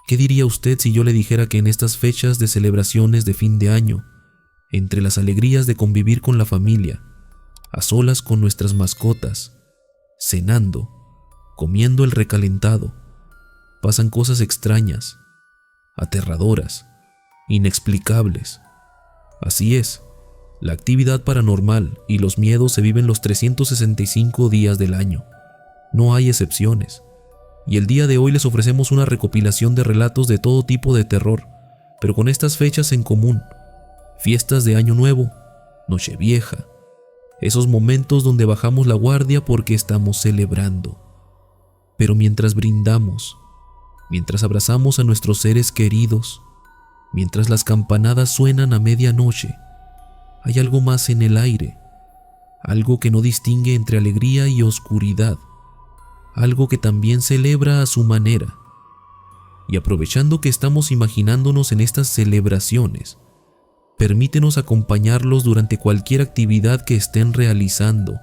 ¿Qué diría usted si yo le dijera que en estas fechas de celebraciones de fin de año, entre las alegrías de convivir con la familia, a solas con nuestras mascotas, cenando, comiendo el recalentado, pasan cosas extrañas, aterradoras, inexplicables? Así es, la actividad paranormal y los miedos se viven los 365 días del año. No hay excepciones. Y el día de hoy les ofrecemos una recopilación de relatos de todo tipo de terror, pero con estas fechas en común: fiestas de Año Nuevo, Nochevieja, esos momentos donde bajamos la guardia porque estamos celebrando. Pero mientras brindamos, mientras abrazamos a nuestros seres queridos, mientras las campanadas suenan a medianoche, hay algo más en el aire, algo que no distingue entre alegría y oscuridad, algo que también celebra a su manera. Y aprovechando que estamos imaginándonos en estas celebraciones, permítenos acompañarlos durante cualquier actividad que estén realizando,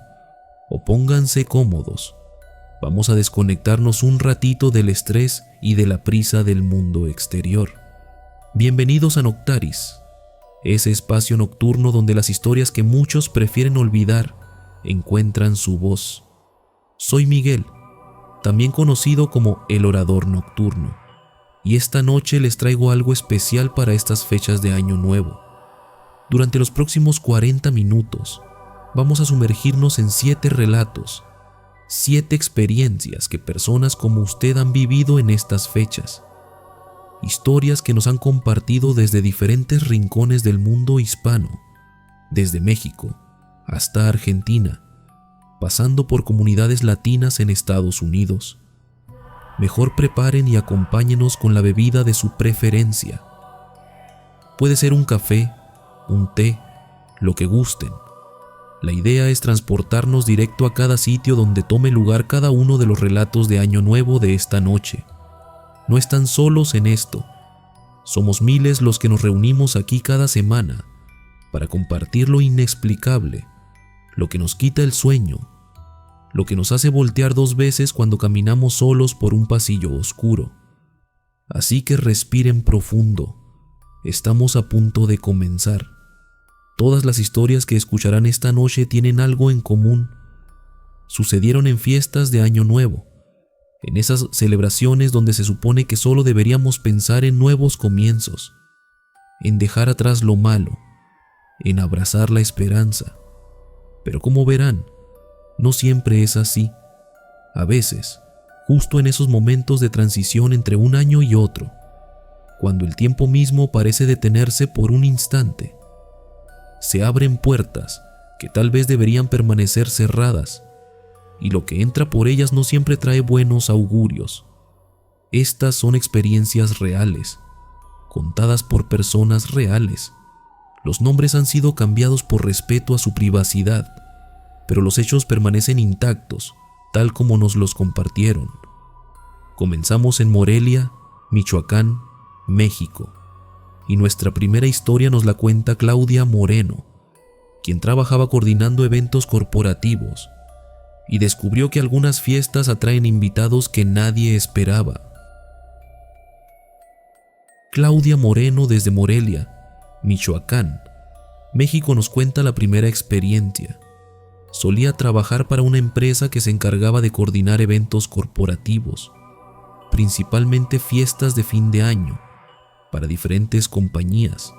o pónganse cómodos. Vamos a desconectarnos un ratito del estrés y de la prisa del mundo exterior. Bienvenidos a Noctaris, ese espacio nocturno donde las historias que muchos prefieren olvidar encuentran su voz. Soy Miguel, también conocido como el Orador Nocturno, y esta noche les traigo algo especial para estas fechas de Año Nuevo. Durante los próximos 40 minutos vamos a sumergirnos en 7 relatos, 7 experiencias que personas como usted han vivido en estas fechas. Historias que nos han compartido desde diferentes rincones del mundo hispano, desde México hasta Argentina, pasando por comunidades latinas en Estados Unidos. Mejor preparen y acompáñenos con la bebida de su preferencia. Puede ser un café, un té, lo que gusten. La idea es transportarnos directo a cada sitio donde tome lugar cada uno de los relatos de Año Nuevo de esta noche. No están solos en esto. Somos miles los que nos reunimos aquí cada semana para compartir lo inexplicable, lo que nos quita el sueño, lo que nos hace voltear 2 veces cuando caminamos solos por un pasillo oscuro. Así que respiren profundo. Estamos a punto de comenzar. Todas las historias que escucharán esta noche tienen algo en común. Sucedieron en fiestas de Año Nuevo, en esas celebraciones donde se supone que solo deberíamos pensar en nuevos comienzos, en dejar atrás lo malo, en abrazar la esperanza. Pero como verán, no siempre es así. A veces, justo en esos momentos de transición entre un año y otro, cuando el tiempo mismo parece detenerse por un instante, se abren puertas que tal vez deberían permanecer cerradas, y lo que entra por ellas no siempre trae buenos augurios. Estas son experiencias reales, contadas por personas reales. Los nombres han sido cambiados por respeto a su privacidad, pero los hechos permanecen intactos, tal como nos los compartieron. Comenzamos en Morelia, Michoacán, México, y nuestra primera historia nos la cuenta Claudia Moreno, quien trabajaba coordinando eventos corporativos y descubrió que algunas fiestas atraen invitados que nadie esperaba. Claudia Moreno, desde Morelia, Michoacán, México, nos cuenta la primera experiencia. Solía trabajar para una empresa que se encargaba de coordinar eventos corporativos, principalmente fiestas de fin de año, para diferentes compañías.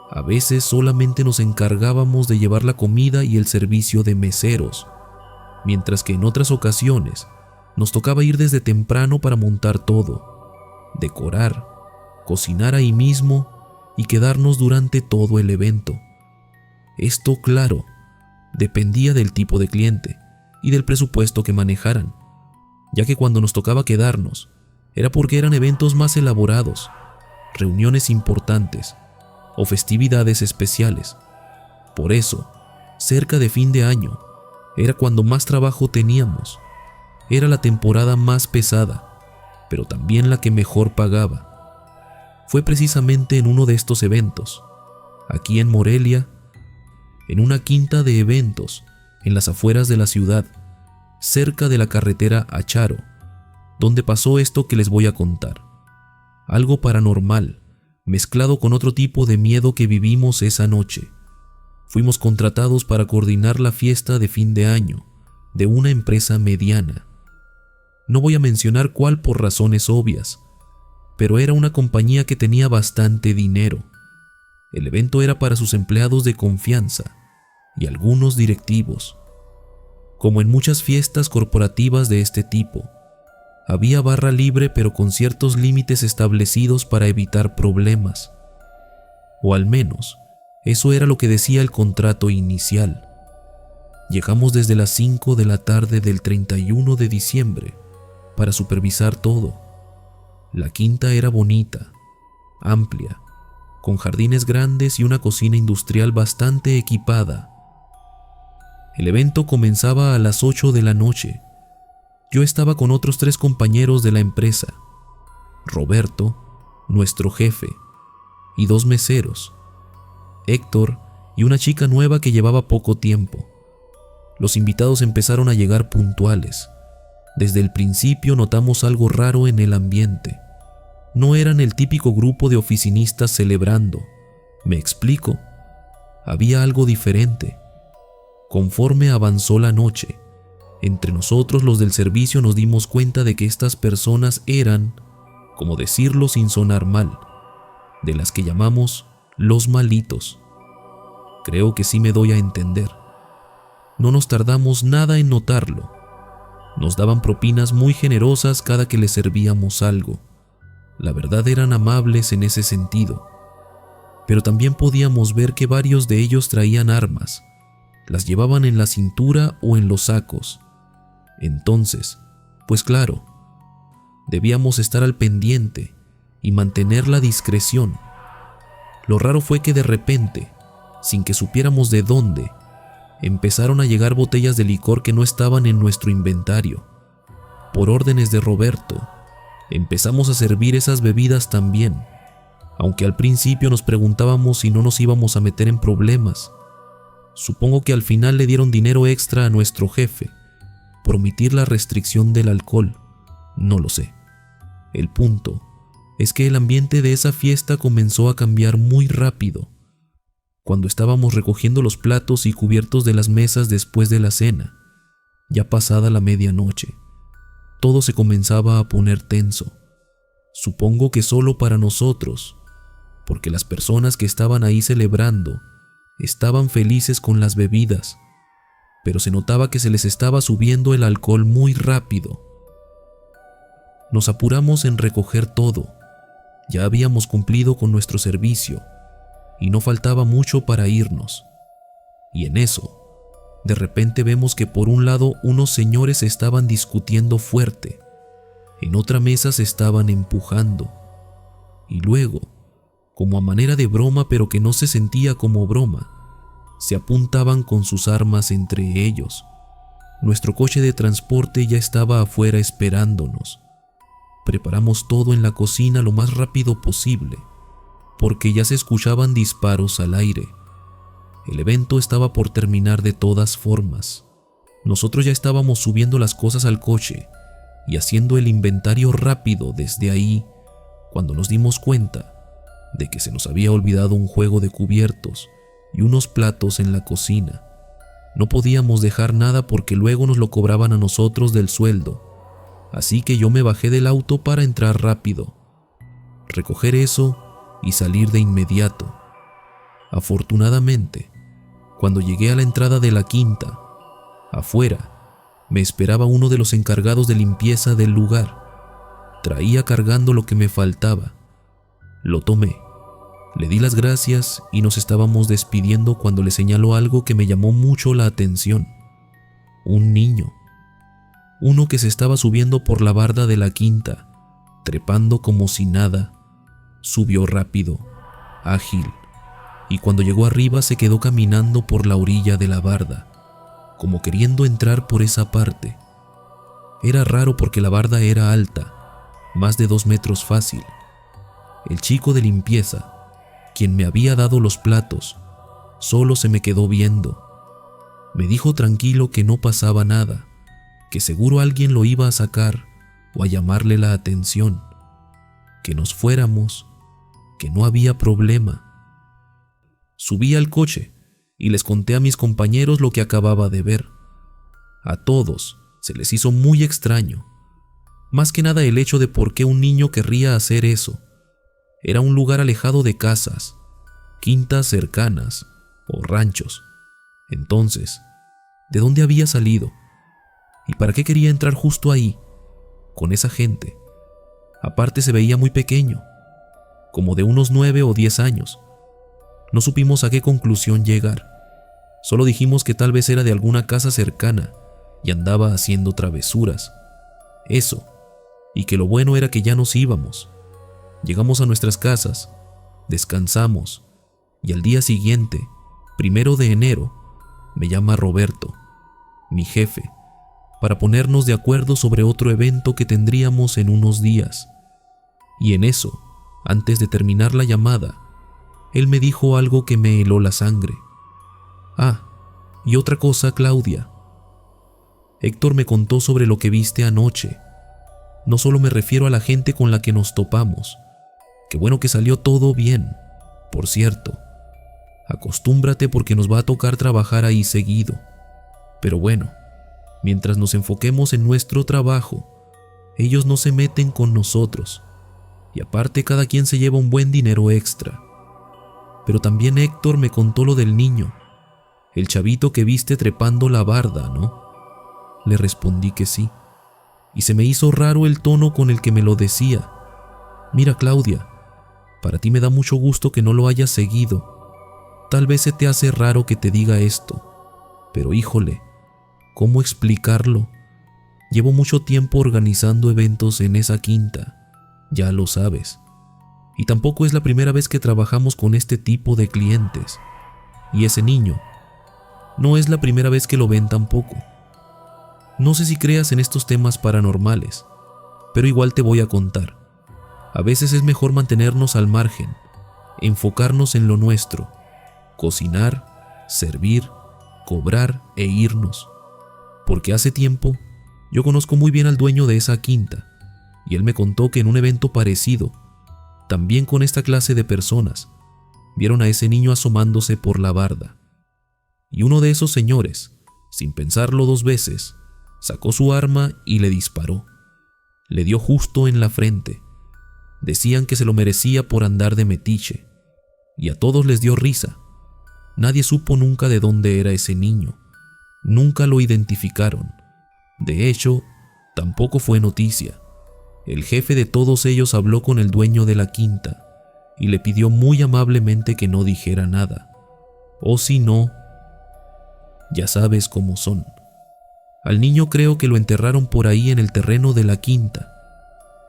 A veces solamente nos encargábamos de llevar la comida y el servicio de meseros, mientras que en otras ocasiones nos tocaba ir desde temprano para montar todo, decorar, cocinar ahí mismo y quedarnos durante todo el evento. Esto, claro, dependía del tipo de cliente y del presupuesto que manejaran, ya que cuando nos tocaba quedarnos era porque eran eventos más elaborados, reuniones importantes o festividades especiales. Por eso, cerca de fin de año, era cuando más trabajo teníamos. Era la temporada más pesada, pero también la que mejor pagaba. Fue precisamente en uno de estos eventos, aquí en Morelia, en una quinta de eventos, en las afueras de la ciudad, cerca de la carretera a Charo, donde pasó esto que les voy a contar. algo paranormal, mezclado con otro tipo de miedo que vivimos esa noche. Fuimos contratados para coordinar la fiesta de fin de año de una empresa mediana. No voy a mencionar cuál por razones obvias, pero era una compañía que tenía bastante dinero. El evento era para sus empleados de confianza y algunos directivos. Como en muchas fiestas corporativas de este tipo, había barra libre pero con ciertos límites establecidos para evitar problemas. O al menos, eso era lo que decía el contrato inicial. Llegamos desde las 5 de la tarde del 31 de diciembre para supervisar todo. La quinta era bonita, amplia, con jardines grandes y una cocina industrial bastante equipada. El evento comenzaba a las 8 de la noche. Yo estaba con otros 3 compañeros de la empresa, Roberto, nuestro jefe, y 2 meseros, Héctor y una chica nueva que llevaba poco tiempo. Los invitados empezaron a llegar puntuales. Desde el principio notamos algo raro en el ambiente. No eran el típico grupo de oficinistas celebrando. ¿Me explico? Había algo diferente. Conforme avanzó la noche, entre nosotros los del servicio nos dimos cuenta de que estas personas eran, como decirlo sin sonar mal, de las que llamamos los malitos. Creo que sí me doy a entender. No nos tardamos nada en notarlo. Nos daban propinas muy generosas cada que les servíamos algo. La verdad eran amables en ese sentido. Pero también podíamos ver que varios de ellos traían armas. Las llevaban en la cintura o en los sacos. Entonces, pues claro, debíamos estar al pendiente y mantener la discreción. Lo raro fue que de repente, sin que supiéramos de dónde, empezaron a llegar botellas de licor que no estaban en nuestro inventario. Por órdenes de Roberto, empezamos a servir esas bebidas también, aunque al principio nos preguntábamos si no nos íbamos a meter en problemas. Supongo que al final le dieron dinero extra a nuestro jefe por omitir la restricción del alcohol, no lo sé. El punto es que el ambiente de esa fiesta comenzó a cambiar muy rápido. Cuando estábamos recogiendo los platos y cubiertos de las mesas después de la cena, ya pasada la medianoche, todo se comenzaba a poner tenso. Supongo que solo para nosotros, porque las personas que estaban ahí celebrando estaban felices con las bebidas, pero se notaba que se les estaba subiendo el alcohol muy rápido. Nos apuramos en recoger todo. Ya habíamos cumplido con nuestro servicio y no faltaba mucho para irnos. Y en eso, de repente vemos que por un lado unos señores estaban discutiendo fuerte, en otra mesa se estaban empujando, y luego, como a manera de broma pero que no se sentía como broma, se apuntaban con sus armas entre ellos. Nuestro coche de transporte ya estaba afuera esperándonos. Preparamos todo en la cocina lo más rápido posible, porque ya se escuchaban disparos al aire. El evento estaba por terminar de todas formas. Nosotros ya estábamos subiendo las cosas al coche y haciendo el inventario rápido desde ahí, cuando nos dimos cuenta de que se nos había olvidado un juego de cubiertos y unos platos en la cocina. No podíamos dejar nada porque luego nos lo cobraban a nosotros del sueldo, así que yo me bajé del auto para entrar rápido, recoger eso y salir de inmediato. Afortunadamente, cuando llegué a la entrada de la quinta, afuera me esperaba uno de los encargados de limpieza del lugar. Traía cargando lo que me faltaba. Lo tomé. Le di las gracias y nos estábamos despidiendo cuando le señaló algo que me llamó mucho la atención. Un niño. Uno que se estaba subiendo por la barda de la quinta, trepando como si nada. Subió rápido, ágil, y cuando llegó arriba se quedó caminando por la orilla de la barda, como queriendo entrar por esa parte. Era raro porque la barda era alta, más de 2 metros fácil. El chico de limpieza, quien me había dado los platos, solo se me quedó viendo. Me dijo tranquilo que no pasaba nada, que seguro alguien lo iba a sacar o a llamarle la atención, que nos fuéramos, que no había problema. Subí al coche y les conté a mis compañeros lo que acababa de ver. A todos se les hizo muy extraño, más que nada el hecho de por qué un niño querría hacer eso. Era un lugar alejado de casas, quintas cercanas o ranchos. Entonces, ¿de dónde había salido? ¿Y para qué quería entrar justo ahí, con esa gente? Aparte se veía muy pequeño, como de unos 9 o 10 años. No supimos a qué conclusión llegar. Solo dijimos que tal vez era de alguna casa cercana y andaba haciendo travesuras. Eso, y que lo bueno era que ya nos íbamos. Llegamos a nuestras casas, descansamos, y al día siguiente, 1 de enero, me llama Roberto, mi jefe, para ponernos de acuerdo sobre otro evento que tendríamos en unos días. Y en eso, antes de terminar la llamada, él me dijo algo que me heló la sangre. Ah, y otra cosa, Claudia. Héctor me contó sobre lo que viste anoche. No solo me refiero a la gente con la que nos topamos. Qué bueno que salió todo bien. Por cierto, acostúmbrate porque nos va a tocar trabajar ahí seguido. Pero bueno, mientras nos enfoquemos en nuestro trabajo, ellos no se meten con nosotros. Y aparte cada quien se lleva un buen dinero extra. Pero también Héctor me contó lo del niño, el chavito que viste trepando la barda, ¿no? Le respondí que sí, y se me hizo raro el tono con el que me lo decía. Mira, Claudia, para ti me da mucho gusto que no lo hayas seguido. Tal vez se te hace raro que te diga esto, pero híjole, ¿cómo explicarlo? Llevo mucho tiempo organizando eventos en esa quinta, ya lo sabes. Y tampoco es la primera vez que trabajamos con este tipo de clientes. Y ese niño, no es la primera vez que lo ven tampoco. No sé si creas en estos temas paranormales, pero igual te voy a contar. A veces es mejor mantenernos al margen, enfocarnos en lo nuestro, cocinar, servir, cobrar e irnos. Porque hace tiempo yo conozco muy bien al dueño de esa quinta, y él me contó que en un evento parecido, también con esta clase de personas, vieron a ese niño asomándose por la barda. Y uno de esos señores, sin pensarlo 2 veces, sacó su arma y le disparó. Le dio justo en la frente. Decían que se lo merecía por andar de metiche, y a todos les dio risa. Nadie supo nunca de dónde era ese niño. Nunca lo identificaron. De hecho, tampoco fue noticia. El jefe de todos ellos habló con el dueño de la quinta y le pidió muy amablemente que no dijera nada. O si no, ya sabes cómo son. Al niño creo que lo enterraron por ahí en el terreno de la quinta.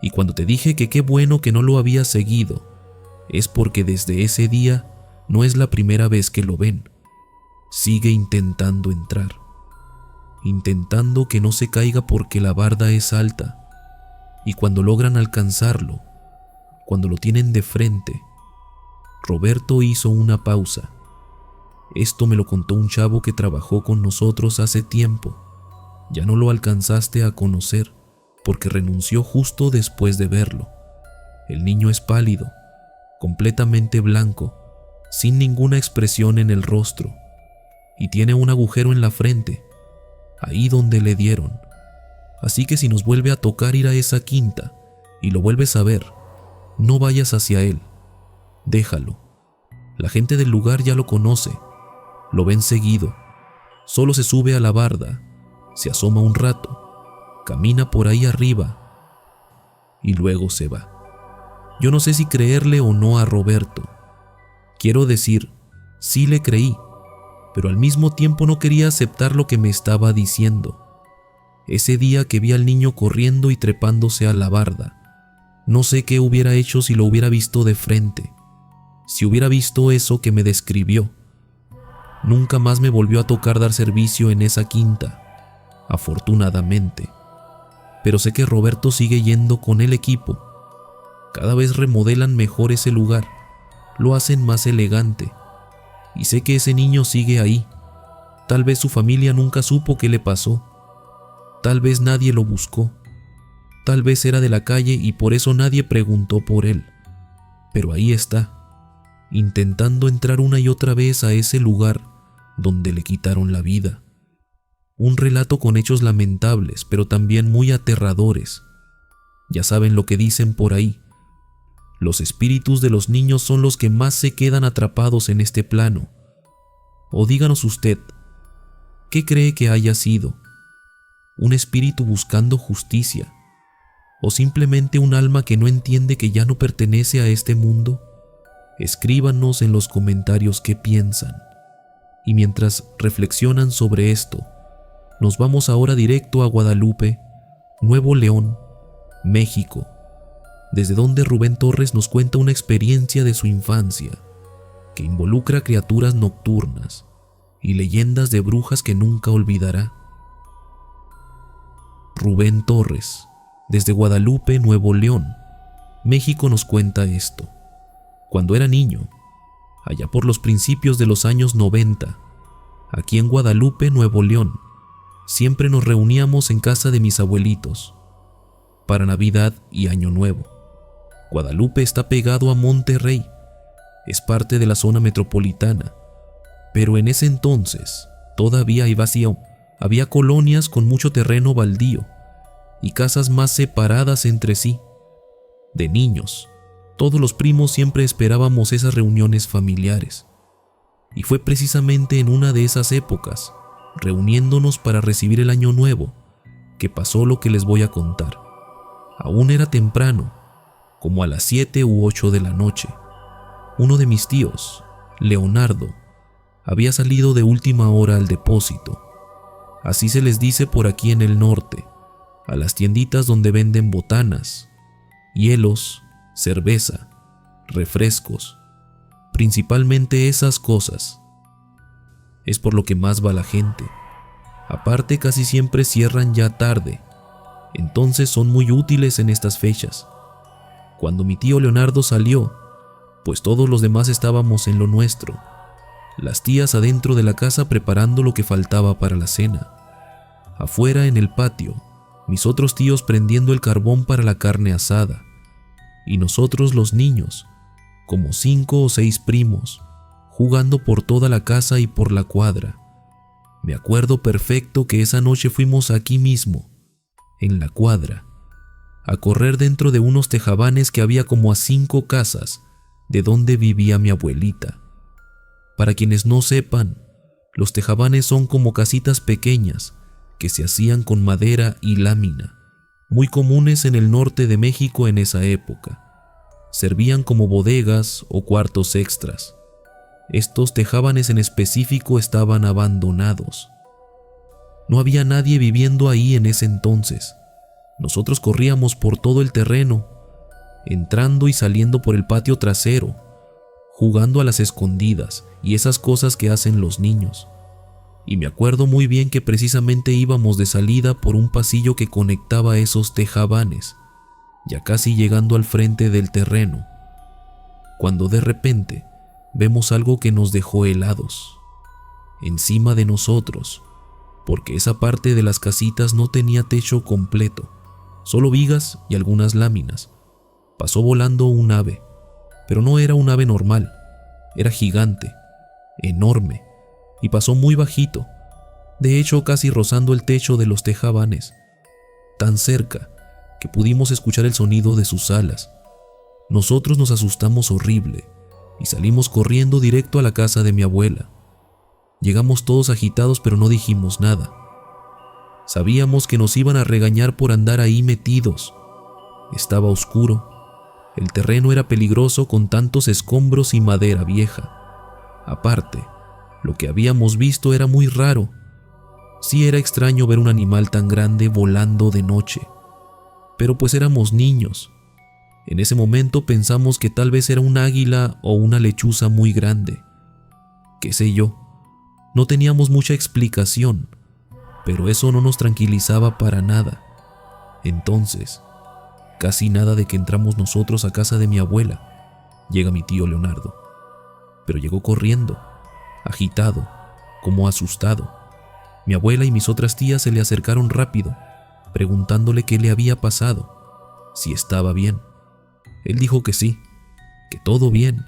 Y cuando te dije que qué bueno que no lo había seguido, es porque desde ese día no es la primera vez que lo ven. Sigue intentando entrar. Intentando que no se caiga porque la barda es alta. Y cuando logran alcanzarlo, cuando lo tienen de frente, Roberto hizo una pausa. Esto me lo contó un chavo que trabajó con nosotros hace tiempo. Ya no lo alcanzaste a conocer, porque renunció justo después de verlo. El niño es pálido, completamente blanco, sin ninguna expresión en el rostro, y tiene un agujero en la frente, ahí donde le dieron. Así que si nos vuelve a tocar ir a esa quinta y lo vuelves a ver, no vayas hacia él. Déjalo. La gente del lugar ya lo conoce. Lo ven seguido. Solo se sube a la barda, se asoma un rato, camina por ahí arriba y luego se va. Yo no sé si creerle o no a Roberto. Quiero decir, sí le creí, pero al mismo tiempo no quería aceptar lo que me estaba diciendo. Ese día que vi al niño corriendo y trepándose a la barda, no sé qué hubiera hecho si lo hubiera visto de frente, si hubiera visto eso que me describió. Nunca más me volvió a tocar dar servicio en esa quinta, afortunadamente. Pero sé que Roberto sigue yendo con el equipo. Cada vez remodelan mejor ese lugar, lo hacen más elegante. Y sé que ese niño sigue ahí. Tal vez su familia nunca supo qué le pasó. Tal vez nadie lo buscó. tal vez era de la calle y por eso nadie preguntó por él. Pero ahí está, intentando entrar una y otra vez a ese lugar donde le quitaron la vida. Un relato con hechos lamentables, pero también muy aterradores. Ya saben lo que dicen por ahí. Los espíritus de los niños son los que más se quedan atrapados en este plano. O díganos usted, ¿qué cree que haya sido? ¿Un espíritu buscando justicia? ¿O simplemente un alma que no entiende que ya no pertenece a este mundo? Escríbanos en los comentarios qué piensan. Y mientras reflexionan sobre esto, nos vamos ahora directo a Guadalupe, Nuevo León, México, desde donde Rubén Torres nos cuenta una experiencia de su infancia que involucra criaturas nocturnas y leyendas de brujas que nunca olvidará. Rubén Torres, desde Guadalupe, Nuevo León, México, nos cuenta esto. Cuando era niño, allá por los principios de los años 90, aquí en Guadalupe, Nuevo León, siempre nos reuníamos en casa de mis abuelitos para Navidad y Año Nuevo. Guadalupe está pegado a Monterrey, es parte de la zona metropolitana, pero en ese entonces todavía hay vacío. Había colonias con mucho terreno baldío y casas más separadas entre sí. De niños, todos los primos siempre esperábamos esas reuniones familiares. Y fue precisamente en una de esas épocas, reuniéndonos para recibir el Año Nuevo, que pasó lo que les voy a contar. Aún era temprano, como a las 7 u 8 de la noche. Uno de mis tíos, Leonardo, había salido de última hora al depósito. Así se les dice por aquí en el norte, a las tienditas donde venden botanas, hielos, cerveza, refrescos, principalmente esas cosas. Es por lo que más va la gente. Aparte, casi siempre cierran ya tarde, entonces son muy útiles en estas fechas. Cuando mi tío Leonardo salió, pues todos los demás estábamos en lo nuestro, las tías adentro de la casa preparando lo que faltaba para la cena. Afuera en el patio, mis otros tíos prendiendo el carbón para la carne asada, y nosotros los niños, como 5 o 6 primos, jugando por toda la casa y por la cuadra. Me acuerdo perfecto que esa noche fuimos aquí mismo, en la cuadra, a correr dentro de unos tejabanes que había como a 5 casas de donde vivía mi abuelita. Para quienes no sepan, los tejabanes son como casitas pequeñas que se hacían con madera y lámina, muy comunes en el norte de México en esa época. Servían como bodegas o cuartos extras. Estos tejabanes en específico estaban abandonados. No había nadie viviendo ahí en ese entonces. Nosotros corríamos por todo el terreno, entrando y saliendo por el patio trasero, jugando a las escondidas y esas cosas que hacen los niños. Y me acuerdo muy bien que precisamente íbamos de salida por un pasillo que conectaba esos tejabanes, ya casi llegando al frente del terreno, cuando de repente vemos algo que nos dejó helados, encima de nosotros, porque esa parte de las casitas no tenía techo completo, solo vigas y algunas láminas. Pasó volando un ave, pero no era un ave normal, era gigante, enorme, y pasó muy bajito, de hecho casi rozando el techo de los tejabanes, tan cerca que pudimos escuchar el sonido de sus alas. Nosotros nos asustamos horrible y salimos corriendo directo a la casa de mi abuela. Llegamos todos agitados, pero no dijimos nada. Sabíamos que nos iban a regañar por andar ahí metidos. Estaba oscuro. El terreno era peligroso con tantos escombros y madera vieja. Aparte, lo que habíamos visto era muy raro. Sí era extraño ver un animal tan grande volando de noche. Pero pues éramos niños. En ese momento pensamos que tal vez era un águila o una lechuza muy grande. ¿Qué sé yo? No teníamos mucha explicación, pero eso no nos tranquilizaba para nada. Entonces, casi nada de que entramos nosotros a casa de mi abuela, llega mi tío Leonardo. Pero llegó corriendo, agitado, como asustado. Mi abuela y mis otras tías se le acercaron rápido, preguntándole qué le había pasado. si estaba bien. Él dijo que sí, que todo bien,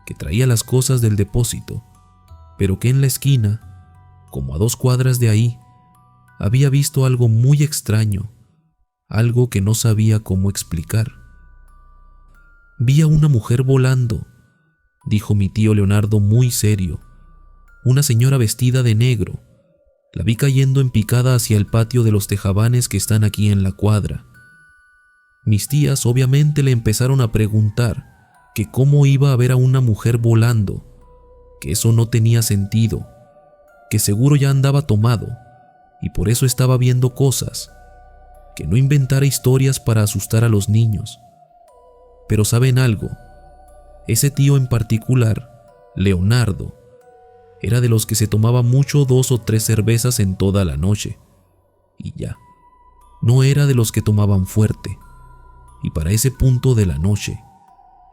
que traía las cosas del depósito, pero que en la esquina, como a 2 cuadras de ahí, había visto algo muy extraño, algo que no sabía cómo explicar. «Vi a una mujer volando», dijo mi tío Leonardo muy serio. «Una señora vestida de negro. La vi cayendo en picada hacia el patio de los tejabanes que están aquí en la cuadra». Mis tías obviamente le empezaron a preguntar que cómo iba a ver a una mujer volando, que eso no tenía sentido, que seguro ya andaba tomado y por eso estaba viendo cosas, que no inventara historias para asustar a los niños. Pero ¿saben algo? Ese tío en particular, Leonardo, era de los que se tomaba mucho 2 o 3 cervezas en toda la noche, y ya, no era de los que tomaban fuerte, y para ese punto de la noche,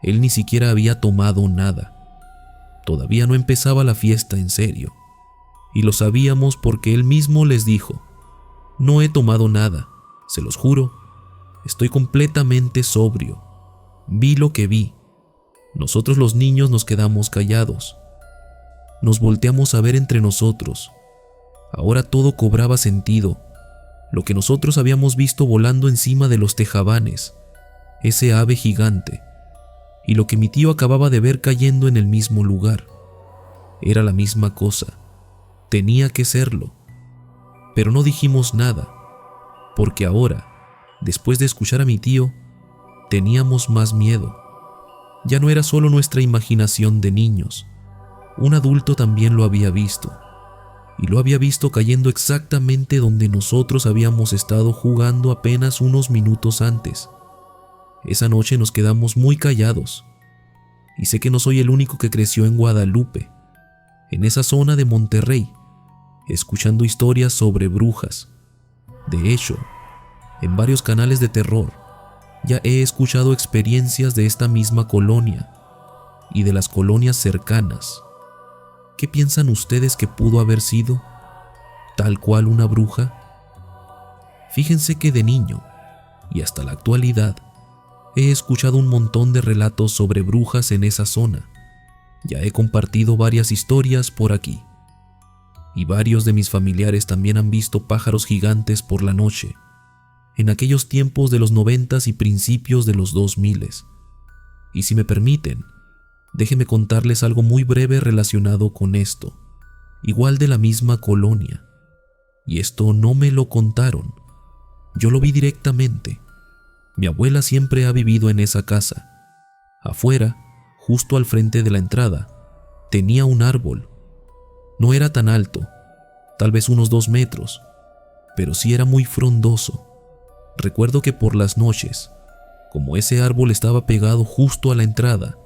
él ni siquiera había tomado nada. Todavía no empezaba la fiesta en serio, y lo sabíamos porque él mismo les dijo: «No he tomado nada, se los juro, estoy completamente sobrio. Vi lo que vi». Nosotros los niños nos quedamos callados. Nos volteamos a ver entre nosotros. Ahora todo cobraba sentido. Lo que nosotros habíamos visto volando encima de los tejabanes, ese ave gigante, y lo que mi tío acababa de ver cayendo en el mismo lugar, era la misma cosa. Tenía que serlo. Pero no dijimos nada, porque ahora, después de escuchar a mi tío, teníamos más miedo. Ya no era solo nuestra imaginación de niños. Un adulto también lo había visto, y lo había visto cayendo exactamente donde nosotros habíamos estado jugando apenas unos minutos antes. Esa noche nos quedamos muy callados, y sé que no soy el único que creció en Guadalupe, en esa zona de Monterrey, escuchando historias sobre brujas. De hecho, en varios canales de terror, ya he escuchado experiencias de esta misma colonia y de las colonias cercanas. ¿Qué piensan ustedes que pudo haber sido? ¿Tal cual una bruja? Fíjense que de niño, y hasta la actualidad, he escuchado un montón de relatos sobre brujas en esa zona. Ya he compartido varias historias por aquí. Y varios de mis familiares también han visto pájaros gigantes por la noche, en aquellos tiempos de los 90s y principios de los 2000s. Y si me permiten, déjenme contarles algo muy breve relacionado con esto, igual de la misma colonia. Y esto no me lo contaron, yo lo vi directamente. Mi abuela siempre ha vivido en esa casa. Afuera, justo al frente de la entrada, tenía un árbol. No era tan alto, tal vez unos 2 metros, pero sí era muy frondoso. Recuerdo que por las noches, como ese árbol estaba pegado justo a la entrada,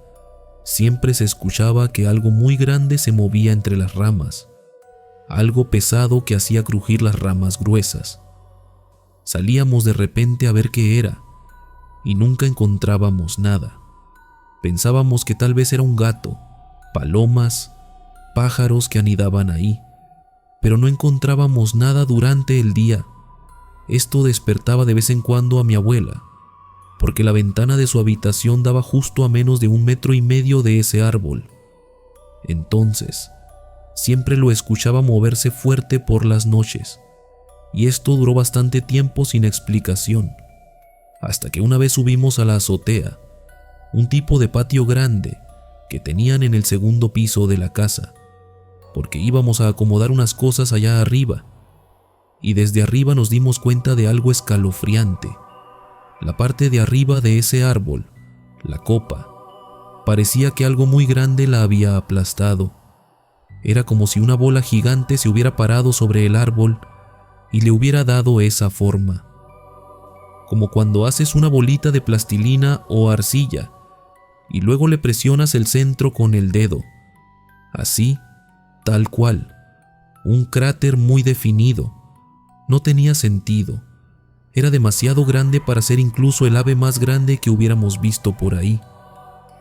siempre se escuchaba que algo muy grande se movía entre las ramas, algo pesado que hacía crujir las ramas gruesas. Salíamos de repente a ver qué era, y nunca encontrábamos nada. Pensábamos que tal vez era un gato, palomas, pájaros que anidaban ahí, pero no encontrábamos nada durante el día. Esto despertaba de vez en cuando a mi abuela, porque la ventana de su habitación daba justo a menos de 1,5 metros de ese árbol. Entonces, siempre lo escuchaba moverse fuerte por las noches, y esto duró bastante tiempo sin explicación, hasta que una vez subimos a la azotea, un tipo de patio grande que tenían en el 2.º piso de la casa, porque íbamos a acomodar unas cosas allá arriba, y desde arriba nos dimos cuenta de algo escalofriante. La parte de arriba de ese árbol, la copa, parecía que algo muy grande la había aplastado. Era como si una bola gigante se hubiera parado sobre el árbol y le hubiera dado esa forma. Como cuando haces una bolita de plastilina o arcilla y luego le presionas el centro con el dedo. Así, tal cual, un cráter muy definido. No tenía sentido. Era demasiado grande para ser incluso el ave más grande que hubiéramos visto por ahí.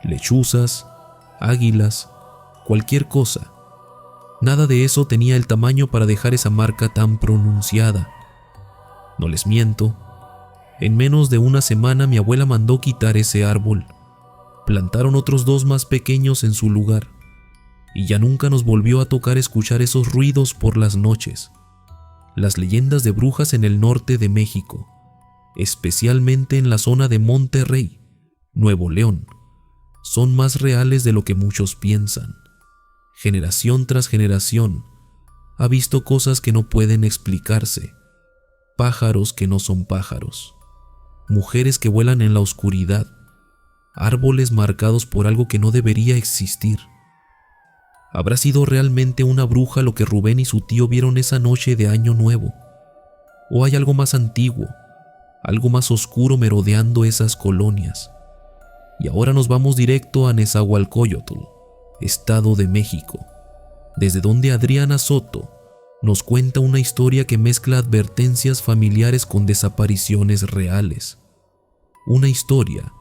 Lechuzas, águilas, cualquier cosa. Nada de eso tenía el tamaño para dejar esa marca tan pronunciada. No les miento, En menos de una semana mi abuela mandó quitar ese árbol. Plantaron otros 2 más pequeños en su lugar, y ya nunca nos volvió a tocar escuchar esos ruidos por las noches. Las leyendas de brujas en el norte de México, especialmente en la zona de Monterrey, Nuevo León, son más reales de lo que muchos piensan. Generación tras generación ha visto cosas que no pueden explicarse, pájaros que no son pájaros, mujeres que vuelan en la oscuridad, árboles marcados por algo que no debería existir. ¿Habrá sido realmente una bruja lo que Rubén y su tío vieron esa noche de Año Nuevo? ¿O hay algo más antiguo, algo más oscuro merodeando esas colonias? Y ahora nos vamos directo a Nezahualcóyotl, Estado de México, desde donde Adriana Soto nos cuenta una historia que mezcla advertencias familiares con desapariciones reales. Una historia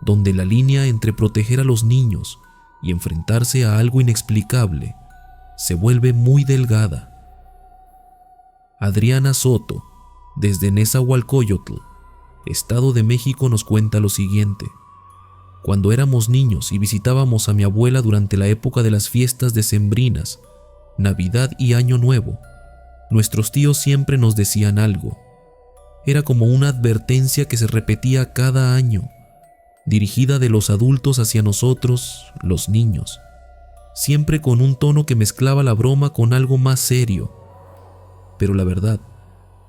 donde la línea entre proteger a los niños y enfrentarse a algo inexplicable se vuelve muy delgada. Adriana Soto, desde Nezahualcóyotl, Estado de México, nos cuenta lo siguiente. Cuando éramos niños y visitábamos a mi abuela durante la época de las fiestas decembrinas, Navidad y Año Nuevo, nuestros tíos siempre nos decían algo. Era como una advertencia que se repetía cada año, dirigida de los adultos hacia nosotros, los niños, siempre con un tono que mezclaba la broma con algo más serio. Pero la verdad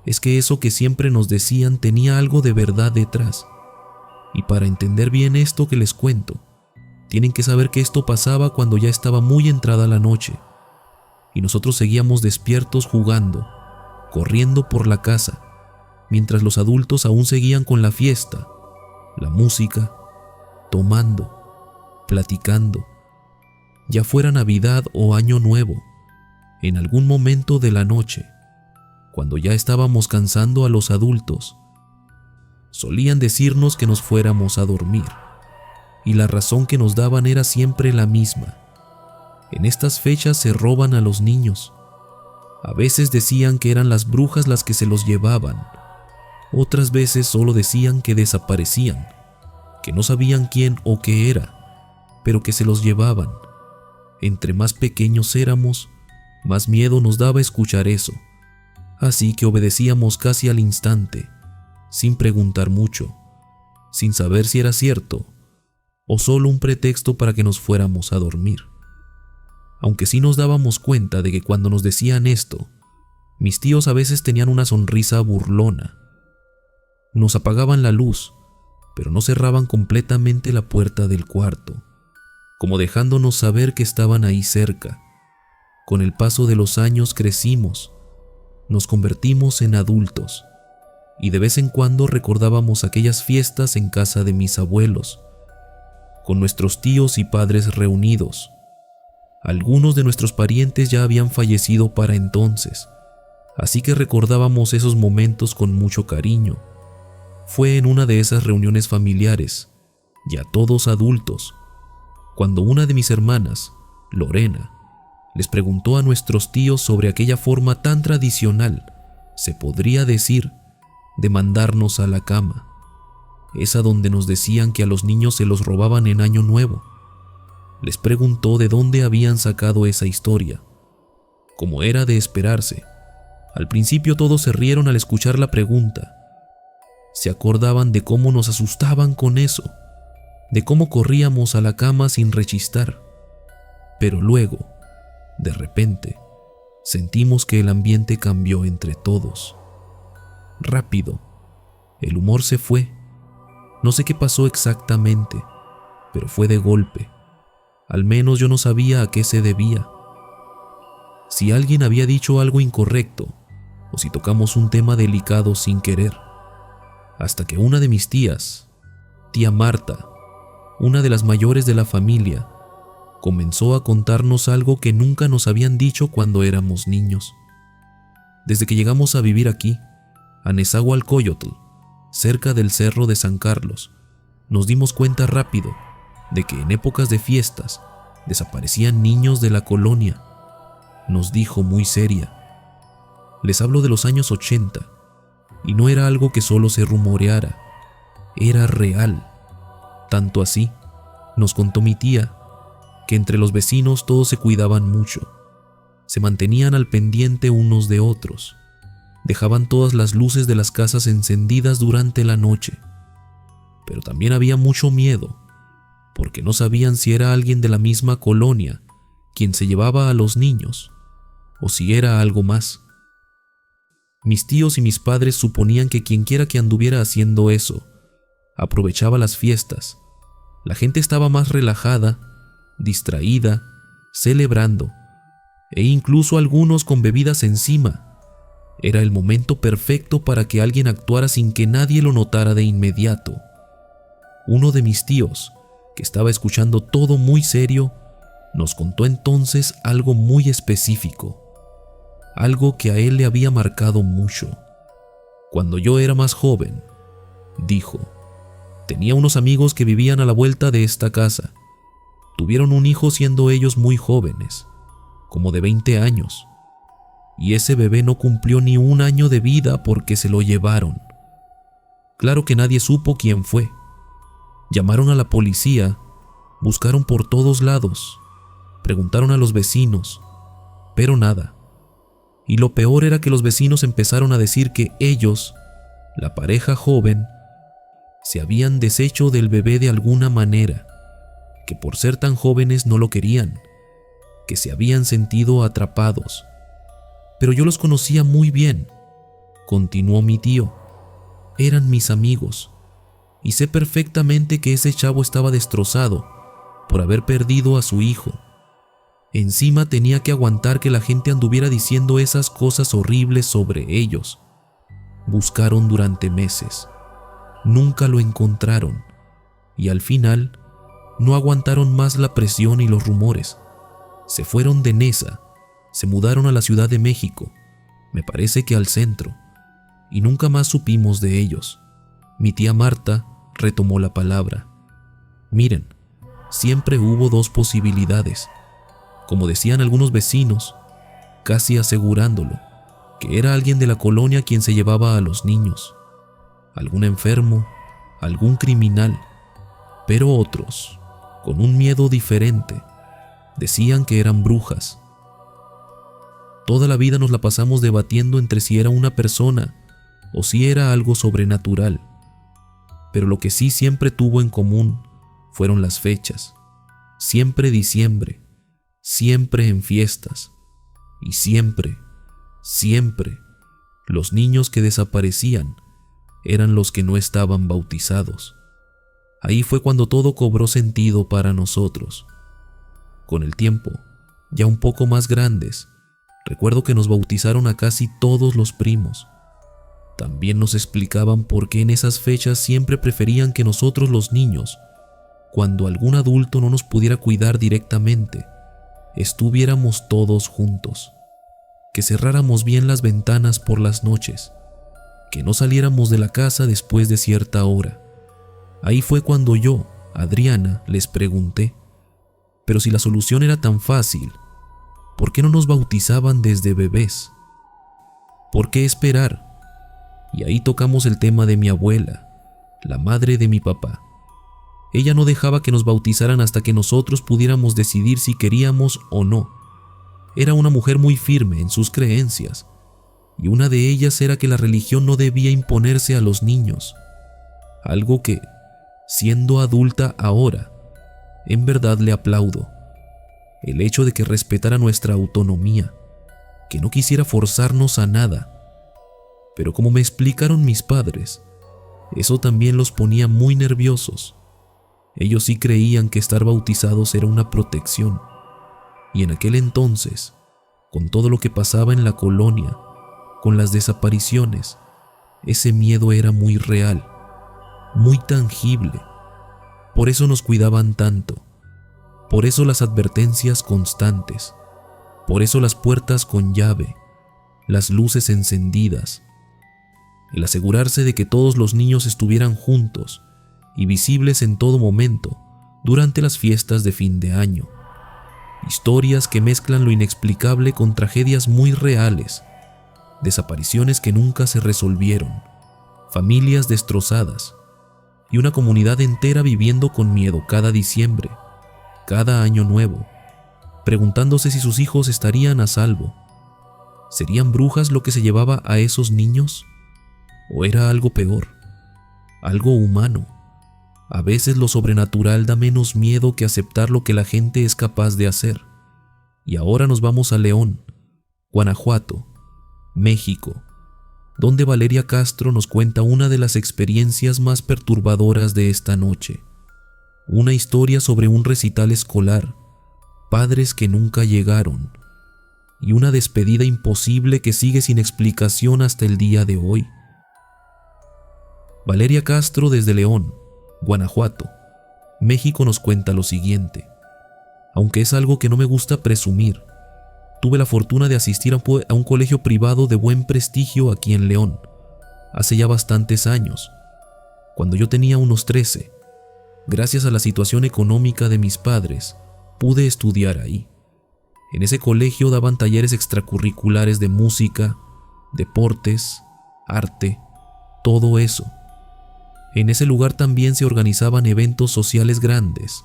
es que eso que siempre nos decían tenía algo de verdad detrás. Y para entender bien esto que les cuento, tienen que saber que esto pasaba cuando ya estaba muy entrada la noche, y nosotros seguíamos despiertos jugando, corriendo por la casa, mientras los adultos aún seguían con la fiesta, la música, tomando, platicando. Ya fuera Navidad o Año Nuevo, en algún momento de la noche, cuando ya estábamos cansando a los adultos, solían decirnos que nos fuéramos a dormir, y la razón que nos daban era siempre la misma. En estas fechas se roban a los niños. A veces decían que eran las brujas las que se los llevaban. Otras veces solo decían que desaparecían, que no sabían quién o qué era, pero que se los llevaban. Entre más pequeños éramos, más miedo nos daba escuchar eso. Así que obedecíamos casi al instante, sin preguntar mucho, sin saber si era cierto o solo un pretexto para que nos fuéramos a dormir. Aunque sí nos dábamos cuenta de que cuando nos decían esto, mis tíos a veces tenían una sonrisa burlona. Nos apagaban la luz, pero no cerraban completamente la puerta del cuarto, como dejándonos saber que estaban ahí cerca. Con el paso de los años crecimos, nos convertimos en adultos, y de vez en cuando recordábamos aquellas fiestas en casa de mis abuelos, con nuestros tíos y padres reunidos. Algunos de nuestros parientes ya habían fallecido para entonces, así que recordábamos esos momentos con mucho cariño. Fue en una de esas reuniones familiares, ya todos adultos, cuando una de mis hermanas, Lorena, les preguntó a nuestros tíos sobre aquella forma tan tradicional, se podría decir, de mandarnos a la cama, esa donde nos decían que a los niños se los robaban en Año Nuevo. Les preguntó de dónde habían sacado esa historia. Como era de esperarse, al principio todos se rieron al escuchar la pregunta. Se acordaban de cómo nos asustaban con eso, de cómo corríamos a la cama sin rechistar. Pero luego, de repente, sentimos que el ambiente cambió entre todos. Rápido, el humor se fue. No sé qué pasó exactamente, pero fue de golpe. Al menos yo no sabía a qué se debía. Si alguien había dicho algo incorrecto, o si tocamos un tema delicado sin querer. Hasta que una de mis tías, tía Marta, una de las mayores de la familia, comenzó a contarnos algo que nunca nos habían dicho cuando éramos niños. Desde que llegamos a vivir aquí, a Nezahualcóyotl, cerca del Cerro de San Carlos, nos dimos cuenta rápido de que en épocas de fiestas desaparecían niños de la colonia. Nos dijo muy seria. Les hablo de los años 80, Y no era algo que solo se rumoreara, era real. Tanto así, nos contó mi tía, que entre los vecinos todos se cuidaban mucho, se mantenían al pendiente unos de otros, dejaban todas las luces de las casas encendidas durante la noche. Pero también había mucho miedo, porque no sabían si era alguien de la misma colonia quien se llevaba a los niños, o si era algo más. Mis tíos y mis padres suponían que quienquiera que anduviera haciendo eso, aprovechaba las fiestas. La gente estaba más relajada, distraída, celebrando, e incluso algunos con bebidas encima. Era el momento perfecto para que alguien actuara sin que nadie lo notara de inmediato. Uno de mis tíos, que estaba escuchando todo muy serio, nos contó entonces algo muy específico, algo que a él le había marcado mucho. Cuando yo era más joven, dijo, tenía unos amigos que vivían a la vuelta de esta casa. Tuvieron un hijo siendo ellos muy jóvenes, como de 20 años, y ese bebé no cumplió ni un año de vida porque se lo llevaron. Claro que nadie supo quién fue. Llamaron a la policía, buscaron por todos lados, preguntaron a los vecinos, pero nada. Y lo peor era que los vecinos empezaron a decir que ellos, la pareja joven, se habían deshecho del bebé de alguna manera, que por ser tan jóvenes no lo querían, que se habían sentido atrapados. Pero yo los conocía muy bien, continuó mi tío. Eran mis amigos, y sé perfectamente que ese chavo estaba destrozado por haber perdido a su hijo. Encima tenía que aguantar que la gente anduviera diciendo esas cosas horribles sobre ellos. Buscaron durante meses, nunca lo encontraron, y al final no aguantaron más la presión y los rumores. Se fueron de Nesa, se mudaron a la Ciudad de México, me parece que al centro, y nunca más supimos de ellos. Mi tía Marta retomó la palabra. Miren, siempre hubo dos posibilidades, como decían algunos vecinos, casi asegurándolo, que era alguien de la colonia quien se llevaba a los niños, algún enfermo, algún criminal, pero otros, con un miedo diferente, decían que eran brujas. Toda la vida nos la pasamos debatiendo entre si era una persona o si era algo sobrenatural, pero lo que sí siempre tuvo en común fueron las fechas, siempre diciembre, siempre en fiestas, y siempre, los niños que desaparecían eran los que no estaban bautizados. Ahí fue cuando todo cobró sentido para nosotros. Con el tiempo, ya un poco más grandes, recuerdo que nos bautizaron a casi todos los primos. También nos explicaban por qué en esas fechas siempre preferían que nosotros los niños, cuando algún adulto no nos pudiera cuidar directamente, estuviéramos todos juntos, que cerráramos bien las ventanas por las noches, que no saliéramos de la casa después de cierta hora. Ahí fue cuando yo, Adriana, les pregunté, pero si la solución era tan fácil, ¿por qué no nos bautizaban desde bebés? ¿Por qué esperar? Y ahí tocamos el tema de mi abuela, la madre de mi papá. Ella no dejaba que nos bautizaran hasta que nosotros pudiéramos decidir si queríamos o no. Era una mujer muy firme en sus creencias, y una de ellas era que la religión no debía imponerse a los niños, algo que, siendo adulta ahora, en verdad le aplaudo. El hecho de que respetara nuestra autonomía, que no quisiera forzarnos a nada. Pero como me explicaron mis padres, eso también los ponía muy nerviosos. Ellos sí creían que estar bautizados era una protección, y en aquel entonces, con todo lo que pasaba en la colonia, con las desapariciones, ese miedo era muy real, muy tangible. Por eso nos cuidaban tanto, por eso las advertencias constantes, por eso las puertas con llave, las luces encendidas, el asegurarse de que todos los niños estuvieran juntos y visibles en todo momento durante las fiestas de fin de año. Historias que mezclan lo inexplicable con tragedias muy reales, desapariciones que nunca se resolvieron, familias destrozadas y una comunidad entera viviendo con miedo cada diciembre, cada año nuevo, preguntándose si sus hijos estarían a salvo. ¿Serían brujas lo que se llevaba a esos niños? ¿O era algo peor, algo humano? A veces lo sobrenatural da menos miedo que aceptar lo que la gente es capaz de hacer. Y ahora nos vamos a León, Guanajuato, México, donde Valeria Castro nos cuenta una de las experiencias más perturbadoras de esta noche. Una historia sobre un recital escolar, padres que nunca llegaron, y una despedida imposible que sigue sin explicación hasta el día de hoy. Valeria Castro desde León, Guanajuato, México nos cuenta lo siguiente. Aunque es algo que no me gusta presumir, tuve la fortuna de asistir a un colegio privado de buen prestigio aquí en León, hace ya bastantes años, cuando yo tenía unos 13. Gracias a la situación económica de mis padres, pude estudiar ahí. En ese colegio daban talleres extracurriculares de música, deportes, arte, todo eso. En ese lugar también se organizaban eventos sociales grandes,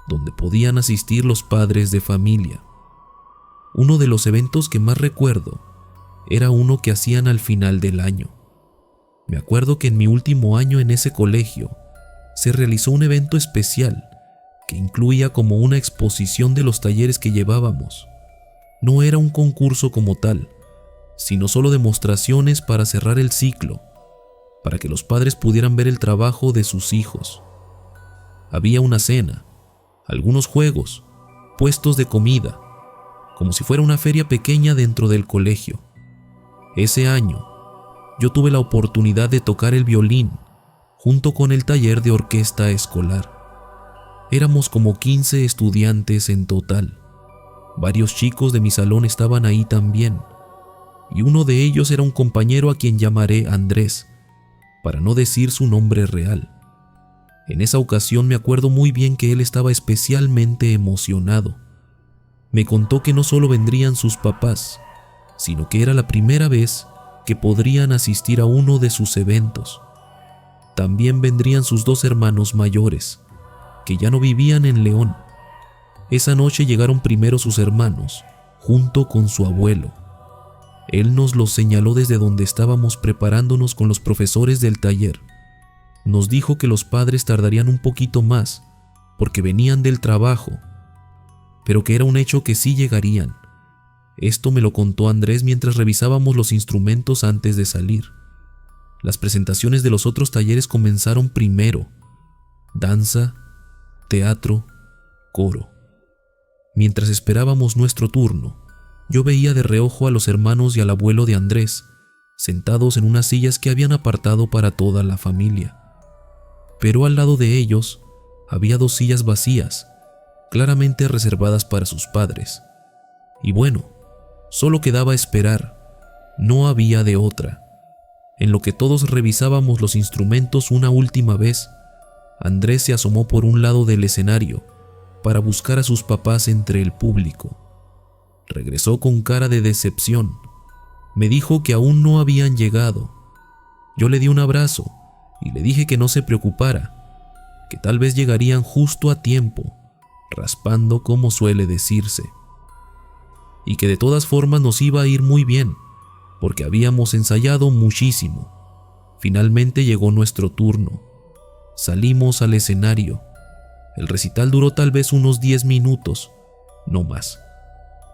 donde podían asistir los padres de familia. Uno de los eventos que más recuerdo era uno que hacían al final del año. Me acuerdo que en mi último año en ese colegio se realizó un evento especial que incluía como una exposición de los talleres que llevábamos. No era un concurso como tal, sino solo demostraciones para cerrar el ciclo, para que los padres pudieran ver el trabajo de sus hijos. Había una cena, algunos juegos, puestos de comida, como si fuera una feria pequeña dentro del colegio. Ese año, yo tuve la oportunidad de tocar el violín junto con el taller de orquesta escolar. Éramos como 15 estudiantes en total. Varios chicos de mi salón estaban ahí también, y uno de ellos era un compañero a quien llamaré Andrés, para no decir su nombre real. En esa ocasión me acuerdo muy bien que él estaba especialmente emocionado. Me contó que no solo vendrían sus papás, sino que era la primera vez que podrían asistir a uno de sus eventos. También vendrían sus 2 hermanos mayores, que ya no vivían en León. Esa noche llegaron primero sus hermanos, junto con su abuelo. Él nos los señaló desde donde estábamos preparándonos con los profesores del taller. Nos dijo que los padres tardarían un poquito más, porque venían del trabajo, pero que era un hecho que sí llegarían. Esto me lo contó Andrés mientras revisábamos los instrumentos antes de salir. Las presentaciones de los otros talleres comenzaron primero: danza, teatro, coro. Mientras esperábamos nuestro turno, yo veía de reojo a los hermanos y al abuelo de Andrés, sentados en unas sillas que habían apartado para toda la familia. Pero al lado de ellos había 2 sillas vacías, claramente reservadas para sus padres. Y bueno, solo quedaba esperar, no había de otra. En lo que todos revisábamos los instrumentos una última vez, Andrés se asomó por un lado del escenario para buscar a sus papás entre el público. Regresó con cara de decepción. Me dijo que aún no habían llegado. Yo le di un abrazo y le dije que no se preocupara, que tal vez llegarían justo a tiempo, raspando como suele decirse, y que de todas formas nos iba a ir muy bien, porque habíamos ensayado muchísimo. Finalmente llegó nuestro turno. Salimos al escenario. El recital duró tal vez unos 10 minutos, no más.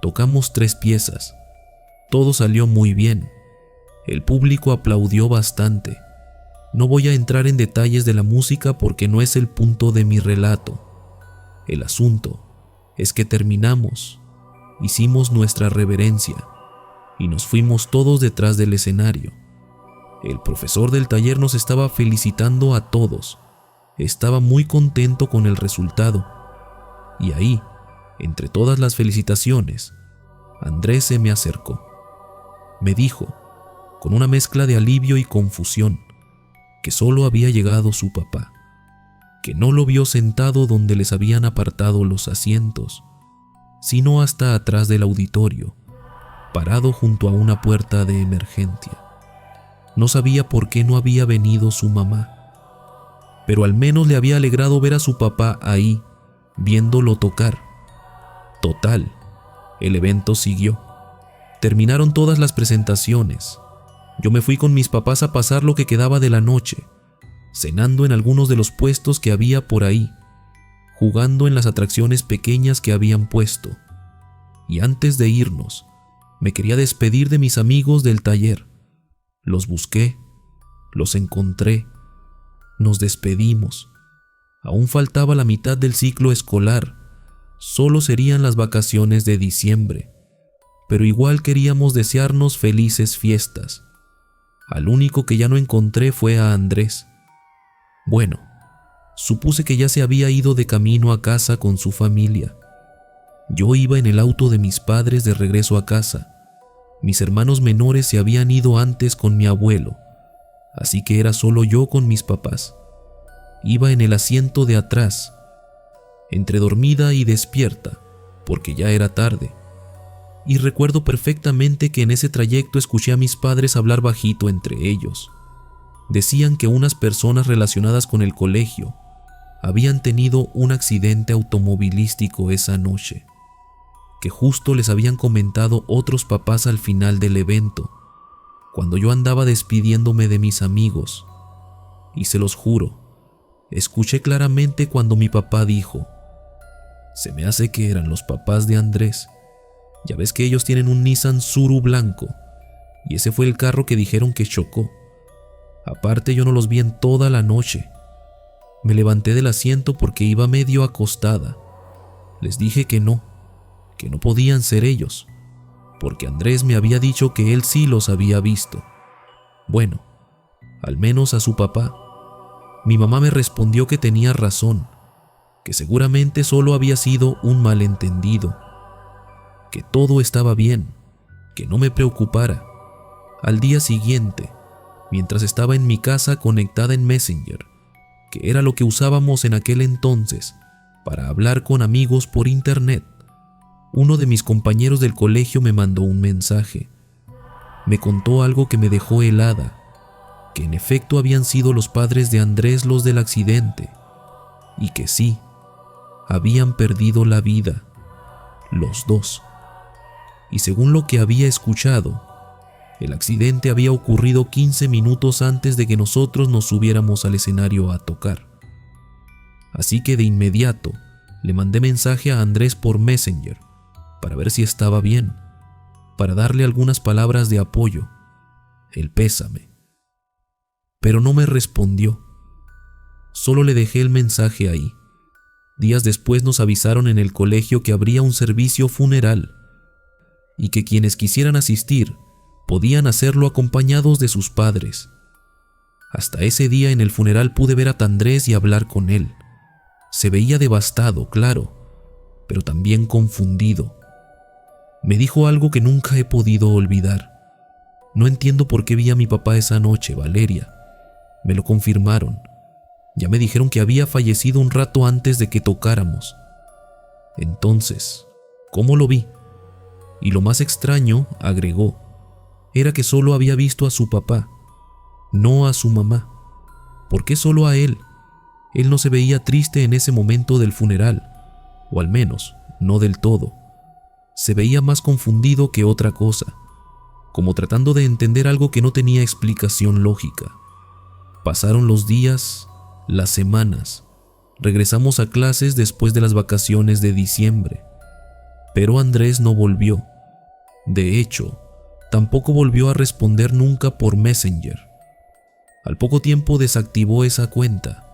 Tocamos 3 piezas. Todo salió muy bien. El público aplaudió bastante. No voy a entrar en detalles de la música porque no es el punto de mi relato. El asunto es que terminamos, hicimos nuestra reverencia y nos fuimos todos detrás del escenario. El profesor del taller nos estaba felicitando a todos. Estaba muy contento con el resultado. Y ahí, entre todas las felicitaciones, Andrés se me acercó. Me dijo, con una mezcla de alivio y confusión, que solo había llegado su papá, que no lo vio sentado donde les habían apartado los asientos, sino hasta atrás del auditorio, parado junto a una puerta de emergencia. No sabía por qué no había venido su mamá, pero al menos le había alegrado ver a su papá ahí, viéndolo tocar. Total, el evento siguió. Terminaron todas las presentaciones. Yo me fui con mis papás a pasar lo que quedaba de la noche, cenando en algunos de los puestos que había por ahí, jugando en las atracciones pequeñas que habían puesto. Y antes de irnos, me quería despedir de mis amigos del taller. Los busqué, los encontré, nos despedimos. Aún faltaba la mitad del ciclo escolar, solo serían las vacaciones de diciembre, pero igual queríamos desearnos felices fiestas. Al único que ya no encontré fue a Andrés. Bueno, supuse que ya se había ido de camino a casa con su familia. Yo iba en el auto de mis padres de regreso a casa. Mis hermanos menores se habían ido antes con mi abuelo, así que era solo yo con mis papás. Iba en el asiento de atrás, entre dormida y despierta, porque ya era tarde. Y recuerdo perfectamente que en ese trayecto escuché a mis padres hablar bajito entre ellos. Decían que unas personas relacionadas con el colegio habían tenido un accidente automovilístico esa noche, que justo les habían comentado otros papás al final del evento, cuando yo andaba despidiéndome de mis amigos. Y se los juro, escuché claramente cuando mi papá dijo: se me hace que eran los papás de Andrés. Ya ves que ellos tienen un Nissan Tsuru blanco, y ese fue el carro que dijeron que chocó. Aparte, yo no los vi en toda la noche. Me levanté del asiento porque iba medio acostada. Les dije que no podían ser ellos, porque Andrés me había dicho que él sí los había visto. Bueno, al menos a su papá. Mi mamá me respondió que tenía razón, que seguramente solo había sido un malentendido, que todo estaba bien, que no me preocupara. Al día siguiente, mientras estaba en mi casa conectada en Messenger, que era lo que usábamos en aquel entonces para hablar con amigos por internet, uno de mis compañeros del colegio me mandó un mensaje. Me contó algo que me dejó helada, que en efecto habían sido los padres de Andrés los del accidente, y que sí, habían perdido la vida, los dos. Y según lo que había escuchado, el accidente había ocurrido 15 minutos antes de que nosotros nos subiéramos al escenario a tocar. Así que de inmediato le mandé mensaje a Andrés por Messenger para ver si estaba bien, para darle algunas palabras de apoyo, el pésame. Pero no me respondió. Solo le dejé el mensaje ahí. Días después nos avisaron en el colegio que habría un servicio funeral y que quienes quisieran asistir podían hacerlo acompañados de sus padres. Hasta ese día en el funeral pude ver a Andrés y hablar con él. Se veía devastado, claro, pero también confundido. Me dijo algo que nunca he podido olvidar. No entiendo por qué vi a mi papá esa noche, Valeria. Me lo confirmaron. Ya me dijeron que había fallecido un rato antes de que tocáramos. Entonces, ¿cómo lo vi? Y lo más extraño, agregó, era que solo había visto a su papá, no a su mamá. ¿Por qué solo a él? Él no se veía triste en ese momento del funeral, o al menos, no del todo. Se veía más confundido que otra cosa, como tratando de entender algo que no tenía explicación lógica. Pasaron los días, las semanas. Regresamos a clases después de las vacaciones de diciembre. Pero Andrés no volvió. De hecho, tampoco volvió a responder nunca por Messenger. Al poco tiempo desactivó esa cuenta,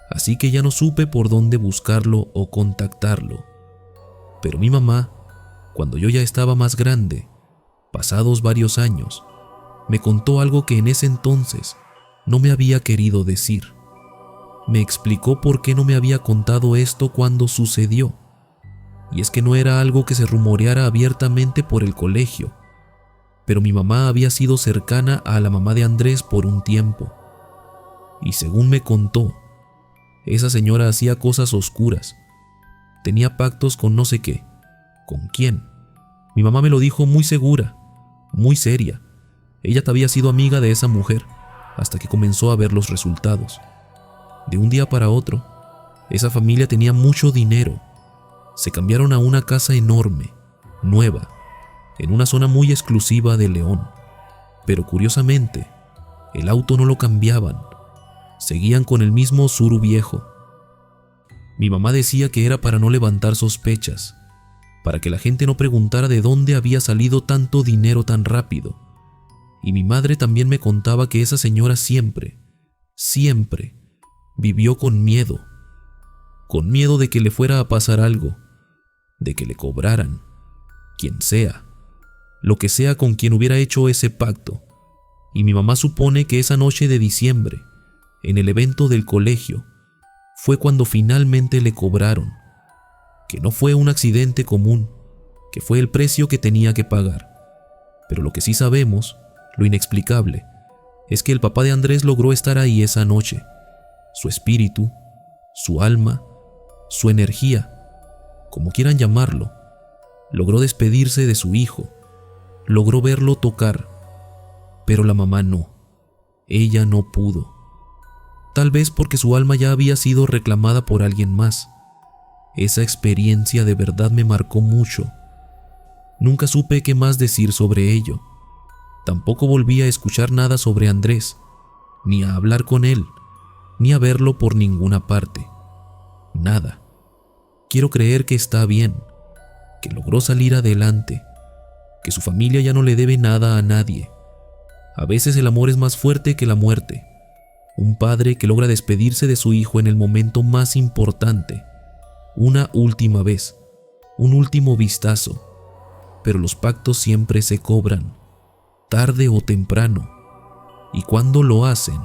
así que ya no supe por dónde buscarlo o contactarlo. Pero mi mamá, cuando yo ya estaba más grande, pasados varios años, me contó algo que en ese entonces no me había querido decir. Me explicó por qué no me había contado esto cuando sucedió. Y es que no era algo que se rumoreara abiertamente por el colegio, pero mi mamá había sido cercana a la mamá de Andrés por un tiempo. Y según me contó, esa señora hacía cosas oscuras. Tenía pactos con no sé qué. ¿Con quién? Mi mamá me lo dijo muy segura, muy seria. Ella había sido amiga de esa mujer hasta que comenzó a ver los resultados. De un día para otro, esa familia tenía mucho dinero. Se cambiaron a una casa enorme, nueva, en una zona muy exclusiva de León. Pero curiosamente, el auto no lo cambiaban. Seguían con el mismo Tsuru viejo. Mi mamá decía que era para no levantar sospechas, para que la gente no preguntara de dónde había salido tanto dinero tan rápido. Y mi madre también me contaba que esa señora siempre vivió con miedo de que le fuera a pasar algo, de que le cobraran, quien sea, lo que sea con quien hubiera hecho ese pacto. Y mi mamá supone que esa noche de diciembre, en el evento del colegio, fue cuando finalmente le cobraron, que no fue un accidente común, que fue el precio que tenía que pagar. Pero lo que sí sabemos, lo inexplicable, es que el papá de Andrés logró estar ahí esa noche. Su espíritu, su alma, su energía, como quieran llamarlo, logró despedirse de su hijo, logró verlo tocar, pero la mamá no. Ella no pudo. Tal vez porque su alma ya había sido reclamada por alguien más. Esa experiencia de verdad me marcó mucho. Nunca supe qué más decir sobre ello. Tampoco volví a escuchar nada sobre Andrés, ni a hablar con él, ni a verlo por ninguna parte. Nada. Quiero creer que está bien, que logró salir adelante, que su familia ya no le debe nada a nadie. A veces el amor es más fuerte que la muerte. Un padre que logra despedirse de su hijo en el momento más importante, una última vez, un último vistazo. Pero los pactos siempre se cobran, tarde o temprano, y cuando lo hacen,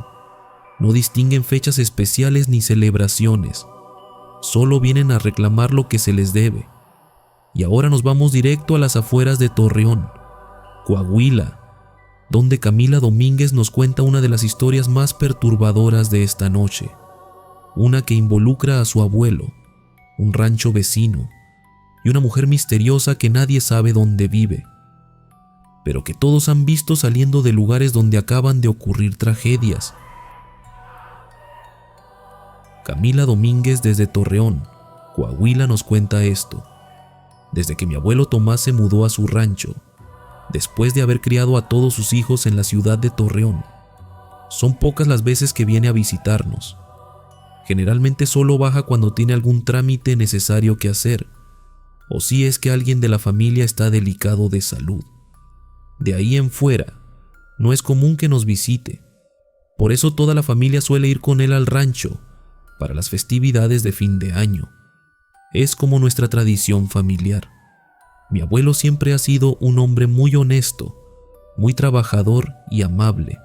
no distinguen fechas especiales ni celebraciones, solo vienen a reclamar lo que se les debe. Y ahora nos vamos directo a las afueras de Torreón, Coahuila, donde Camila Domínguez nos cuenta una de las historias más perturbadoras de esta noche, una que involucra a su abuelo, un rancho vecino y una mujer misteriosa que nadie sabe dónde vive, pero que todos han visto saliendo de lugares donde acaban de ocurrir tragedias. Camila Domínguez desde Torreón, Coahuila nos cuenta esto. Desde que mi abuelo Tomás se mudó a su rancho, después de haber criado a todos sus hijos en la ciudad de Torreón, son pocas las veces que viene a visitarnos. Generalmente solo baja cuando tiene algún trámite necesario que hacer, o si es que alguien de la familia está delicado de salud. De ahí en fuera, no es común que nos visite. Por eso toda la familia suele ir con él al rancho para las festividades de fin de año. Es como nuestra tradición familiar. Mi abuelo siempre ha sido un hombre muy honesto, muy trabajador y amable,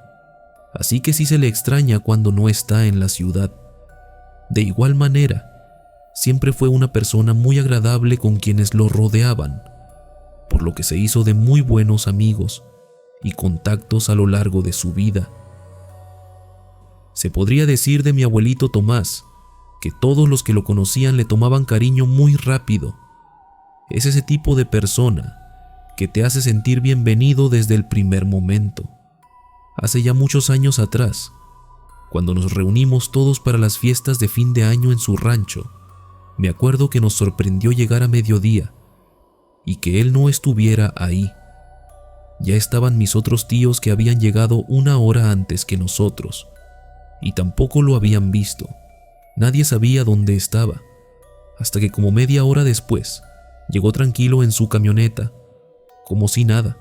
así que sí se le extraña cuando no está en la ciudad. De igual manera, siempre fue una persona muy agradable con quienes lo rodeaban, por lo que se hizo de muy buenos amigos y contactos a lo largo de su vida. Se podría decir de mi abuelito Tomás que todos los que lo conocían le tomaban cariño muy rápido. Es ese tipo de persona que te hace sentir bienvenido desde el primer momento. Hace ya muchos años atrás, cuando nos reunimos todos para las fiestas de fin de año en su rancho, me acuerdo que nos sorprendió llegar a mediodía y que él no estuviera ahí. Ya estaban mis otros tíos que habían llegado una hora antes que nosotros y tampoco lo habían visto. Nadie sabía dónde estaba, hasta que como media hora después llegó tranquilo en su camioneta, como si nada.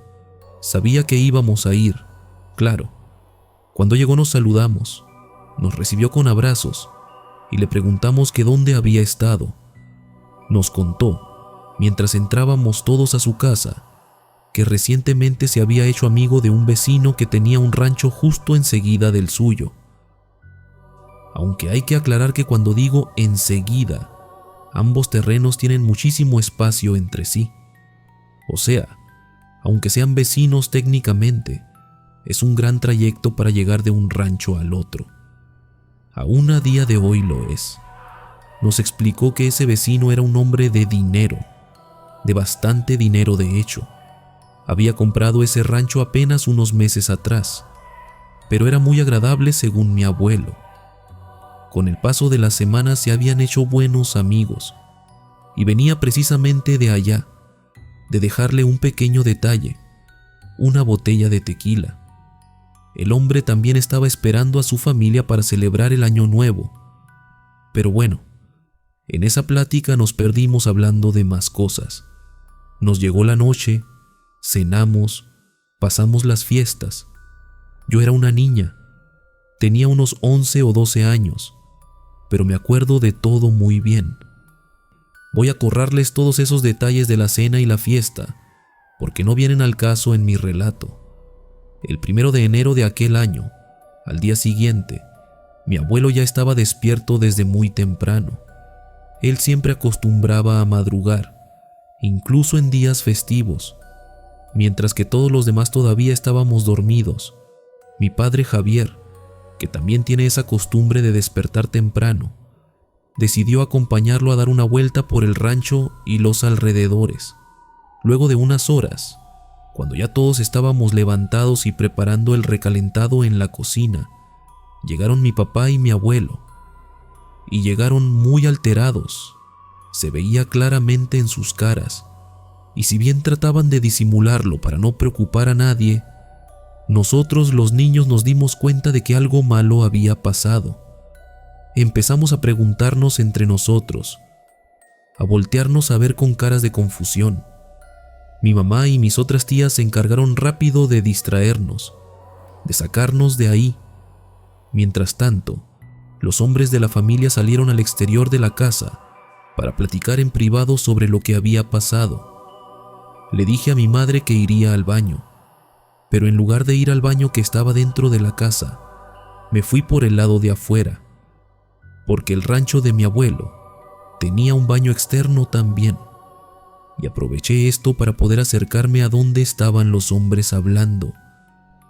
Sabía que íbamos a ir, claro. Cuando llegó nos saludamos, nos recibió con abrazos y le preguntamos que dónde había estado. Nos contó, mientras entrábamos todos a su casa, que recientemente se había hecho amigo de un vecino que tenía un rancho justo enseguida del suyo. Aunque hay que aclarar que cuando digo enseguida, ambos terrenos tienen muchísimo espacio entre sí. O sea, aunque sean vecinos técnicamente, es un gran trayecto para llegar de un rancho al otro. Aún a día de hoy lo es. Nos explicó que ese vecino era un hombre de dinero, de bastante dinero de hecho, Había comprado ese rancho apenas unos meses atrás, pero era muy agradable según mi abuelo. Con el paso de las semanas se habían hecho buenos amigos, y venía precisamente de allá, de dejarle un pequeño detalle, una botella de tequila. El hombre también estaba esperando a su familia para celebrar el año nuevo. Pero bueno, en esa plática nos perdimos hablando de más cosas. Nos llegó la noche, cenamos, pasamos las fiestas. Yo era una niña, tenía unos 11 o 12 años, pero me acuerdo de todo muy bien. Voy a correrles todos esos detalles de la cena y la fiesta, porque no vienen al caso en mi relato. El 1 de enero de aquel año, al día siguiente, mi abuelo ya estaba despierto desde muy temprano. Él siempre acostumbraba a madrugar, incluso en días festivos, mientras que todos los demás todavía estábamos dormidos. Mi padre Javier, que también tiene esa costumbre de despertar temprano, decidió acompañarlo a dar una vuelta por el rancho y los alrededores. Luego de unas horas, cuando ya todos estábamos levantados y preparando el recalentado en la cocina, llegaron mi papá y mi abuelo, y llegaron muy alterados. Se veía claramente en sus caras, y si bien trataban de disimularlo para no preocupar a nadie, nosotros los niños nos dimos cuenta de que algo malo había pasado. Empezamos a preguntarnos entre nosotros, a voltearnos a ver con caras de confusión. Mi mamá y mis otras tías se encargaron rápido de distraernos, de sacarnos de ahí. Mientras tanto, los hombres de la familia salieron al exterior de la casa para platicar en privado sobre lo que había pasado. Le dije a mi madre que iría al baño, pero en lugar de ir al baño que estaba dentro de la casa, me fui por el lado de afuera, porque el rancho de mi abuelo tenía un baño externo también, y aproveché esto para poder acercarme a donde estaban los hombres hablando,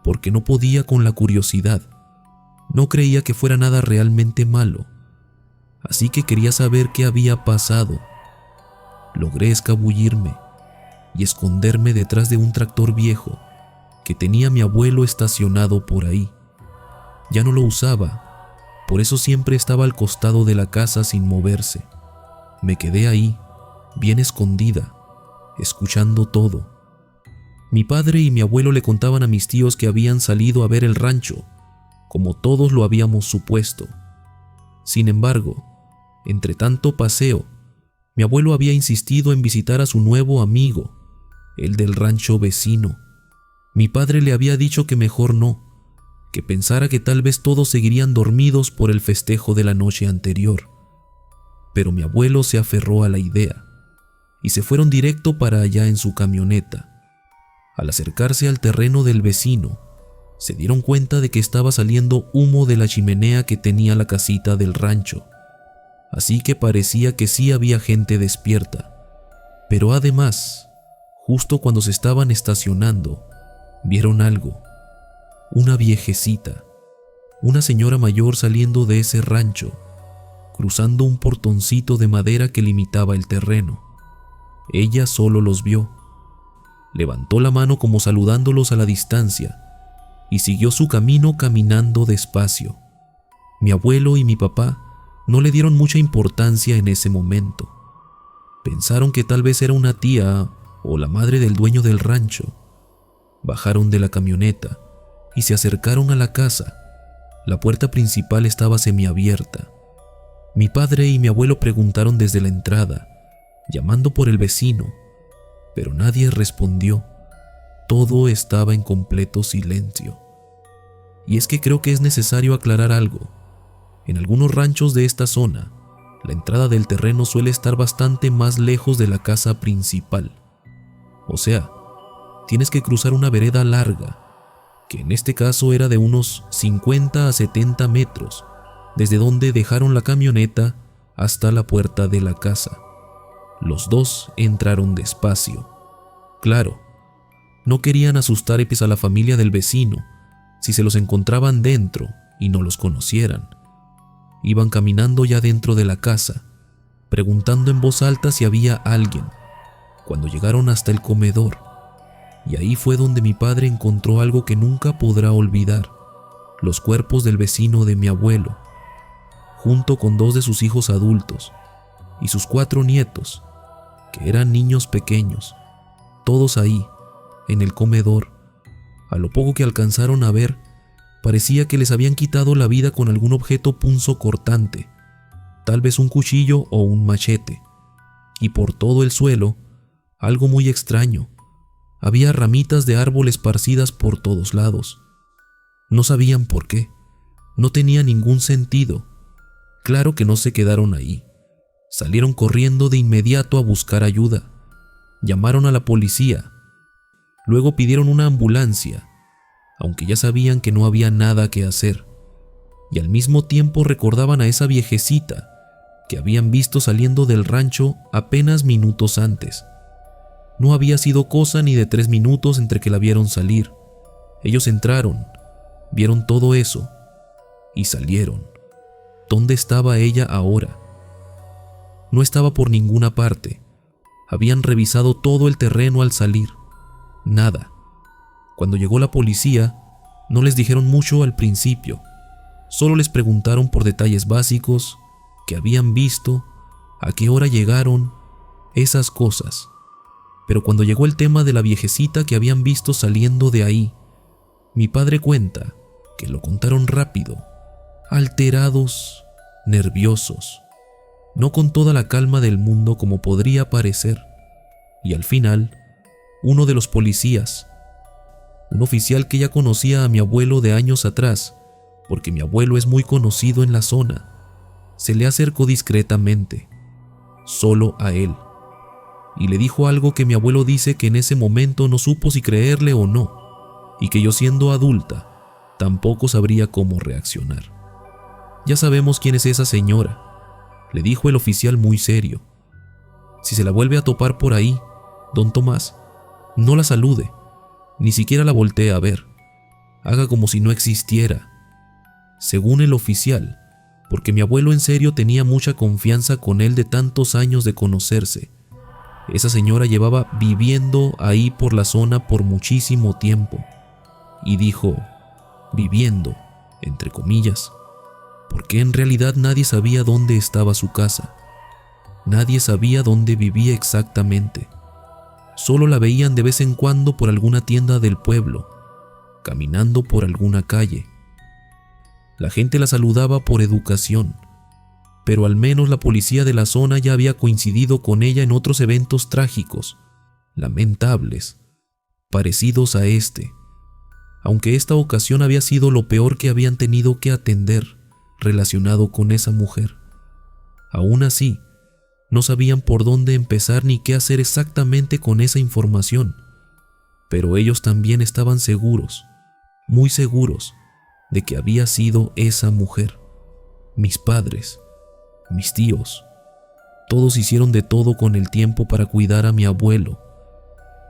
porque no podía con la curiosidad. No creía que fuera nada realmente malo, así que quería saber qué había pasado. Logré escabullirme y esconderme detrás de un tractor viejo que tenía mi abuelo estacionado por ahí. Ya no lo usaba, por eso siempre estaba al costado de la casa sin moverse. Me quedé ahí, bien escondida, escuchando todo. Mi padre y mi abuelo le contaban a mis tíos que habían salido a ver el rancho, como todos lo habíamos supuesto. Sin embargo, entre tanto paseo, mi abuelo había insistido en visitar a su nuevo amigo, el del rancho vecino. Mi padre le había dicho que mejor no, que pensara que tal vez todos seguirían dormidos por el festejo de la noche anterior. Pero mi abuelo se aferró a la idea, y se fueron directo para allá en su camioneta. Al acercarse al terreno del vecino, se dieron cuenta de que estaba saliendo humo de la chimenea que tenía la casita del rancho, así que parecía que sí había gente despierta. Pero además, justo cuando se estaban estacionando, vieron algo. Una viejecita, una señora mayor saliendo de ese rancho, cruzando un portoncito de madera que limitaba el terreno. Ella solo los vio. Levantó la mano como saludándolos a la distancia y siguió su camino caminando despacio. Mi abuelo y mi papá no le dieron mucha importancia en ese momento. Pensaron que tal vez era una tía o la madre del dueño del rancho. Bajaron de la camioneta y se acercaron a la casa. La puerta principal estaba semiabierta. Mi padre y mi abuelo preguntaron desde la entrada, llamando por el vecino, pero nadie respondió. Todo estaba en completo silencio. Y es que creo que es necesario aclarar algo. En algunos ranchos de esta zona, la entrada del terreno suele estar bastante más lejos de la casa principal. O sea, tienes que cruzar una vereda larga, que en este caso era de unos 50 a 70 metros, desde donde dejaron la camioneta hasta la puerta de la casa. Los dos entraron despacio. Claro, no querían asustar a la familia del vecino si se los encontraban dentro y no los conocieran. Iban caminando ya dentro de la casa, preguntando en voz alta si había alguien. Cuando llegaron hasta el comedor, y ahí fue donde mi padre encontró algo que nunca podrá olvidar: los cuerpos del vecino de mi abuelo, junto con 2 de sus hijos adultos y sus 4 nietos, que eran niños pequeños, todos ahí, en el comedor. A lo poco que alcanzaron a ver, parecía que les habían quitado la vida con algún objeto punzocortante, tal vez un cuchillo o un machete. Y por todo el suelo, algo muy extraño: había ramitas de árbol esparcidas por todos lados. No sabían por qué, no tenía ningún sentido. Claro que no se quedaron ahí. Salieron corriendo de inmediato a buscar ayuda. Llamaron a la policía. Luego pidieron una ambulancia, aunque ya sabían que no había nada que hacer. Y al mismo tiempo recordaban a esa viejecita que habían visto saliendo del rancho apenas minutos antes. No había sido cosa ni de 3 minutos entre que la vieron salir. Ellos entraron, vieron todo eso y salieron. ¿Dónde estaba ella ahora? No estaba por ninguna parte. Habían revisado todo el terreno al salir. Nada. Cuando llegó la policía, no les dijeron mucho al principio. Solo les preguntaron por detalles básicos: qué habían visto, a qué hora llegaron, esas cosas. Pero cuando llegó el tema de la viejecita que habían visto saliendo de ahí, mi padre cuenta que lo contaron rápido, alterados, nerviosos, no con toda la calma del mundo como podría parecer. Y al final, uno de los policías, un oficial que ya conocía a mi abuelo de años atrás, porque mi abuelo es muy conocido en la zona, se le acercó discretamente, solo a él, y le dijo algo que mi abuelo dice que en ese momento no supo si creerle o no, y que yo, siendo adulta, tampoco sabría cómo reaccionar. Ya sabemos quién es esa señora, le dijo el oficial muy serio. Si se la vuelve a topar por ahí, don Tomás, no la salude, ni siquiera la voltee a ver. Haga como si no existiera. Según el oficial, porque mi abuelo en serio tenía mucha confianza con él de tantos años de conocerse. Esa señora llevaba viviendo ahí por la zona por muchísimo tiempo. Y dijo, viviendo, entre comillas, porque en realidad nadie sabía dónde estaba su casa. Nadie sabía dónde vivía exactamente. Solo la veían de vez en cuando por alguna tienda del pueblo, caminando por alguna calle. La gente la saludaba por educación, pero al menos la policía de la zona ya había coincidido con ella en otros eventos trágicos, lamentables, parecidos a este, aunque esta ocasión había sido lo peor que habían tenido que atender relacionado con esa mujer. Aún así, no sabían por dónde empezar ni qué hacer exactamente con esa información, pero ellos también estaban seguros, muy seguros, de que había sido esa mujer. Mis padres, mis tíos, todos hicieron de todo con el tiempo para cuidar a mi abuelo.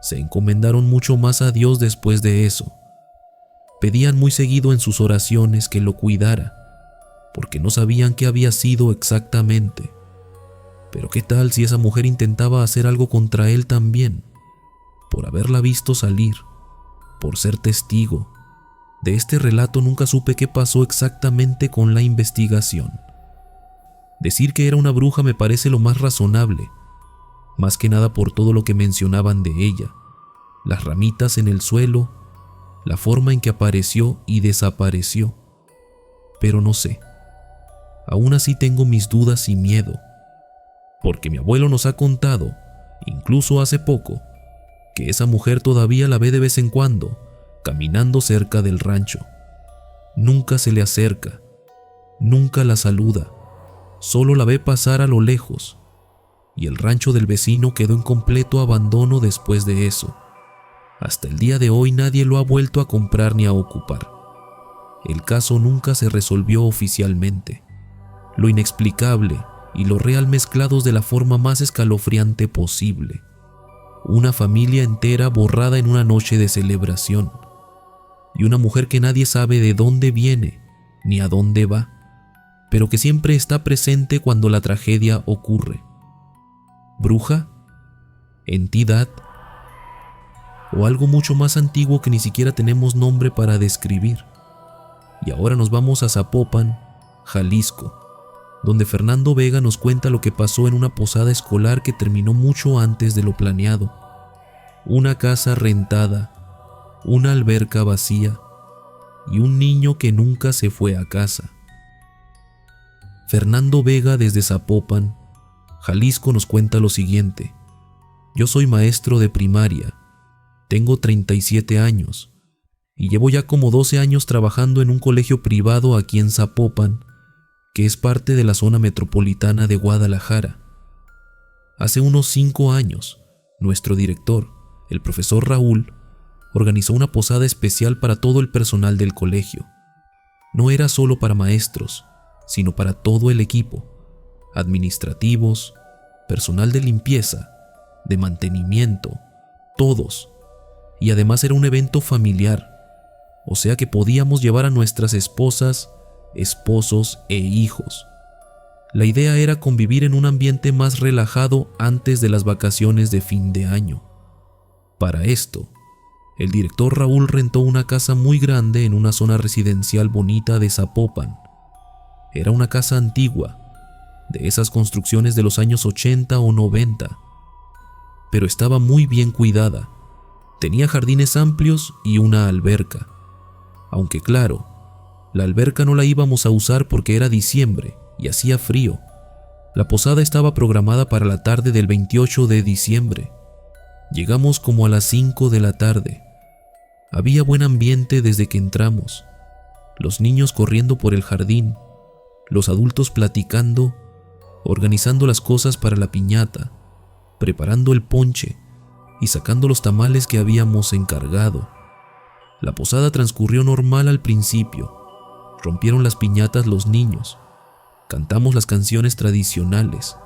Se encomendaron mucho más a Dios después de eso. Pedían muy seguido en sus oraciones que lo cuidara, porque no sabían qué había sido exactamente. Pero qué tal si esa mujer intentaba hacer algo contra él también, por haberla visto salir, por ser testigo. De este relato nunca supe qué pasó exactamente con la investigación. Decir que era una bruja me parece lo más razonable, más que nada por todo lo que mencionaban de ella, las ramitas en el suelo, la forma en que apareció y desapareció. Pero no sé, aún así tengo mis dudas y miedo, porque mi abuelo nos ha contado, incluso hace poco, que esa mujer todavía la ve de vez en cuando, caminando cerca del rancho. Nunca se le acerca, nunca la saluda, solo la ve pasar a lo lejos, y el rancho del vecino quedó en completo abandono después de eso. Hasta el día de hoy nadie lo ha vuelto a comprar ni a ocupar. El caso nunca se resolvió oficialmente. Lo inexplicable y lo real mezclados de la forma más escalofriante posible. Una familia entera borrada en una noche de celebración. Y una mujer que nadie sabe de dónde viene ni a dónde va, pero que siempre está presente cuando la tragedia ocurre. ¿Bruja? ¿Entidad? o algo mucho más antiguo que ni siquiera tenemos nombre para describir. Y ahora nos vamos a Zapopan, Jalisco, donde Fernando Vega nos cuenta lo que pasó en una posada escolar que terminó mucho antes de lo planeado. Una casa rentada, una alberca vacía y un niño que nunca se fue a casa. Fernando Vega desde Zapopan, Jalisco nos cuenta lo siguiente: yo soy maestro de primaria, tengo 37 años y llevo ya como 12 años trabajando en un colegio privado aquí en Zapopan, que es parte de la zona metropolitana de Guadalajara. Hace unos 5 años, nuestro director, el profesor Raúl, organizó una posada especial para todo el personal del colegio. No era solo para maestros, sino para todo el equipo, administrativos, personal de limpieza, de mantenimiento, todos. Y además era un evento familiar, o sea que podíamos llevar a nuestras esposas, esposos e hijos. La idea era convivir en un ambiente más relajado antes de las vacaciones de fin de año. Para esto, el director Raúl rentó una casa muy grande en una zona residencial bonita de Zapopan. Era una casa antigua, de esas construcciones de los años 80 o 90, pero estaba muy bien cuidada. Tenía jardines amplios y una alberca, aunque claro, la alberca no la íbamos a usar porque era diciembre y hacía frío. La posada estaba programada para la tarde del 28 de diciembre. Llegamos como a las 5 de la tarde. Había buen ambiente desde que entramos. Los niños corriendo por el jardín, los adultos platicando, organizando las cosas para la piñata, preparando el ponche y sacando los tamales que habíamos encargado. La posada transcurrió normal al principio. Rompieron las piñatas los niños. Cantamos las canciones tradicionales.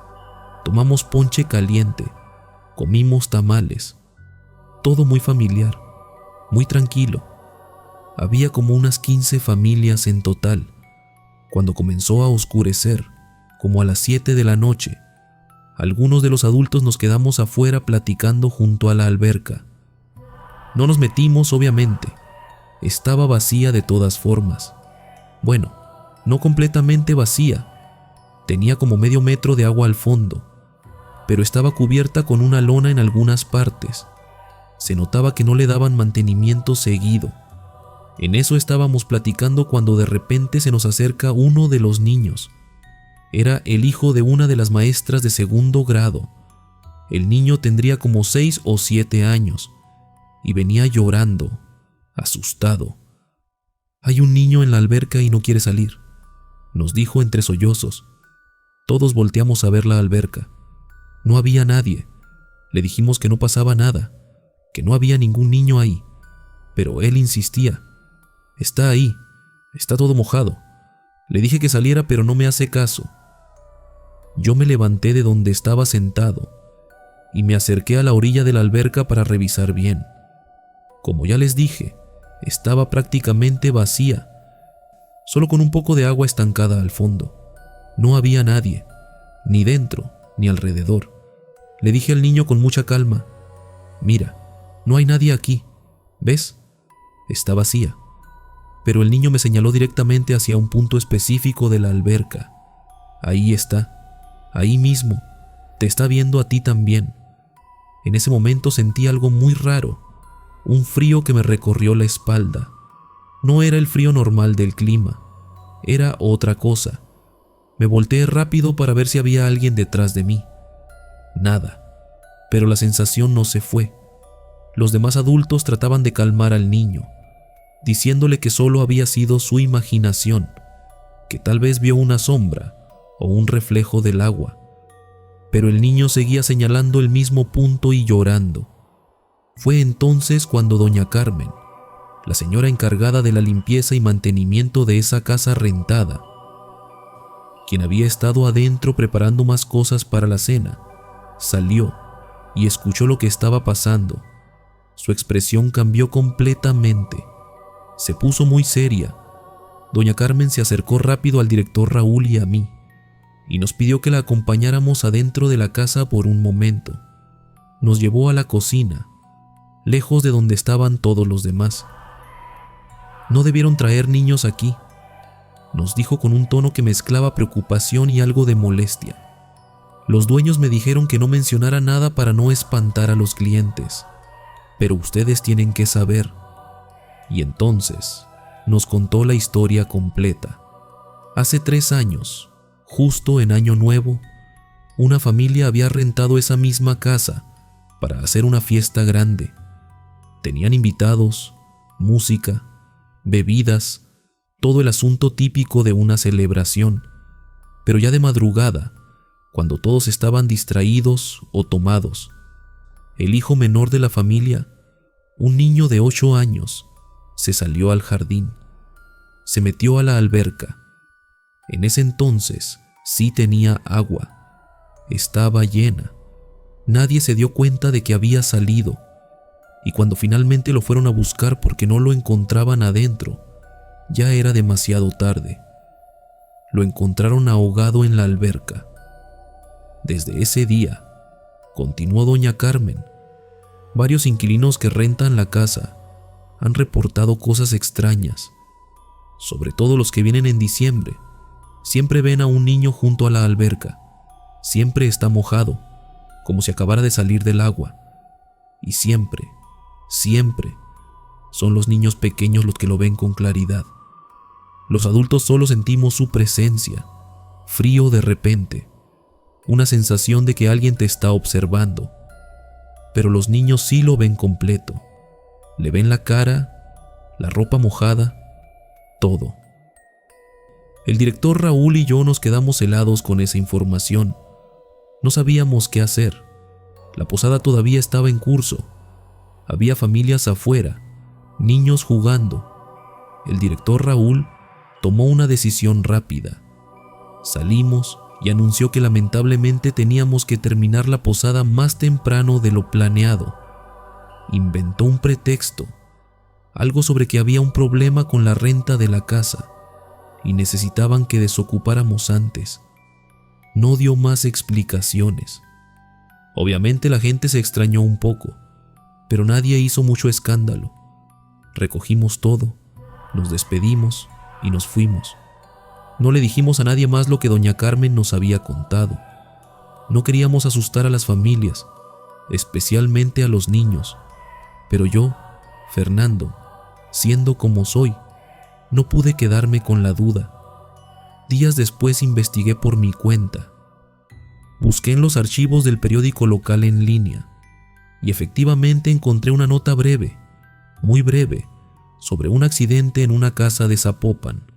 Tomamos ponche caliente. Comimos tamales. Todo muy familiar, muy tranquilo. Había como unas 15 familias en total. Cuando comenzó a oscurecer, como a las 7 de la noche, algunos de los adultos nos quedamos afuera platicando junto a la alberca. No nos metimos, obviamente. Estaba vacía de todas formas. Bueno, no completamente vacía. Tenía como medio metro de agua al fondo, pero estaba cubierta con una lona en algunas partes. Se notaba que no le daban mantenimiento seguido. En eso estábamos platicando cuando de repente se nos acerca uno de los niños. Era el hijo de una de las maestras de segundo grado. El niño tendría como 6 o 7 años y venía llorando, asustado. «Hay un niño en la alberca y no quiere salir», nos dijo entre sollozos. Todos volteamos a ver la alberca. No había nadie. Le dijimos que no pasaba nada, que no había ningún niño ahí, pero él insistía. «Está ahí, está todo mojado». Le dije que saliera, pero no me hace caso. Yo me levanté de donde estaba sentado y me acerqué a la orilla de la alberca para revisar bien. Como ya les dije, estaba prácticamente vacía, solo con un poco de agua estancada al fondo. No había nadie, ni dentro ni alrededor. Le dije al niño con mucha calma: «Mira, no hay nadie aquí, ¿ves? Está vacía». Pero el niño me señaló directamente hacia un punto específico de la alberca. «Ahí está, ahí mismo, te está viendo a ti también». En ese momento sentí algo muy raro, un frío que me recorrió la espalda. No era el frío normal del clima, era otra cosa. Me volteé rápido para ver si había alguien detrás de mí. Nada, pero la sensación no se fue. Los demás adultos trataban de calmar al niño, diciéndole que solo había sido su imaginación, que tal vez vio una sombra o un reflejo del agua. Pero el niño seguía señalando el mismo punto y llorando. Fue entonces cuando doña Carmen, la señora encargada de la limpieza y mantenimiento de esa casa rentada, quien había estado adentro preparando más cosas para la cena, salió y escuchó lo que estaba pasando. Su expresión cambió completamente. Se puso muy seria. Doña Carmen se acercó rápido al director Raúl y a mí, y nos pidió que la acompañáramos adentro de la casa por un momento. Nos llevó a la cocina. lejos de donde estaban todos los demás. No debieron traer niños aquí, nos dijo con un tono que mezclaba preocupación y algo de molestia. Los dueños me dijeron que no mencionara nada para no espantar a los clientes, pero ustedes tienen que saber. Y entonces nos contó la historia completa. Hace 3 años, justo en Año Nuevo, una familia había rentado esa misma casa para hacer una fiesta grande. Tenían invitados, música, bebidas, todo el asunto típico de una celebración. Pero ya de madrugada, cuando todos estaban distraídos o tomados, el hijo menor de la familia, un niño de 8 años, se salió al jardín. Se metió a la alberca. En ese entonces sí tenía agua. Estaba llena. Nadie se dio cuenta de que había salido. Y cuando finalmente lo fueron a buscar porque no lo encontraban adentro, ya era demasiado tarde. Lo encontraron ahogado en la alberca. Desde ese día, continuó doña Carmen, varios inquilinos que rentan la casa han reportado cosas extrañas, sobre todo los que vienen en diciembre. Siempre ven a un niño junto a la alberca. Siempre está mojado, como si acabara de salir del agua. Y siempre son los niños pequeños los que lo ven con claridad. Los adultos solo sentimos su presencia, frío de repente, una sensación de que alguien te está observando. Pero los niños sí lo ven completo. Le ven la cara, la ropa mojada, todo. El director Raúl y yo nos quedamos helados con esa información. No sabíamos qué hacer. La posada todavía estaba en curso. Había familias afuera, niños jugando. El director Raúl tomó una decisión rápida. Salimos y anunció que lamentablemente teníamos que terminar la posada más temprano de lo planeado. Inventó un pretexto, algo sobre que había un problema con la renta de la casa y necesitaban que desocupáramos antes. No dio más explicaciones. Obviamente la gente se extrañó un poco, pero nadie hizo mucho escándalo. Recogimos todo, nos despedimos y nos fuimos. No le dijimos a nadie más lo que doña Carmen nos había contado. No queríamos asustar a las familias, especialmente a los niños. Pero yo, Fernando, siendo como soy, no pude quedarme con la duda. Días después investigué por mi cuenta. Busqué en los archivos del periódico local en línea y efectivamente encontré una nota breve, muy breve, sobre un accidente en una casa de Zapopan.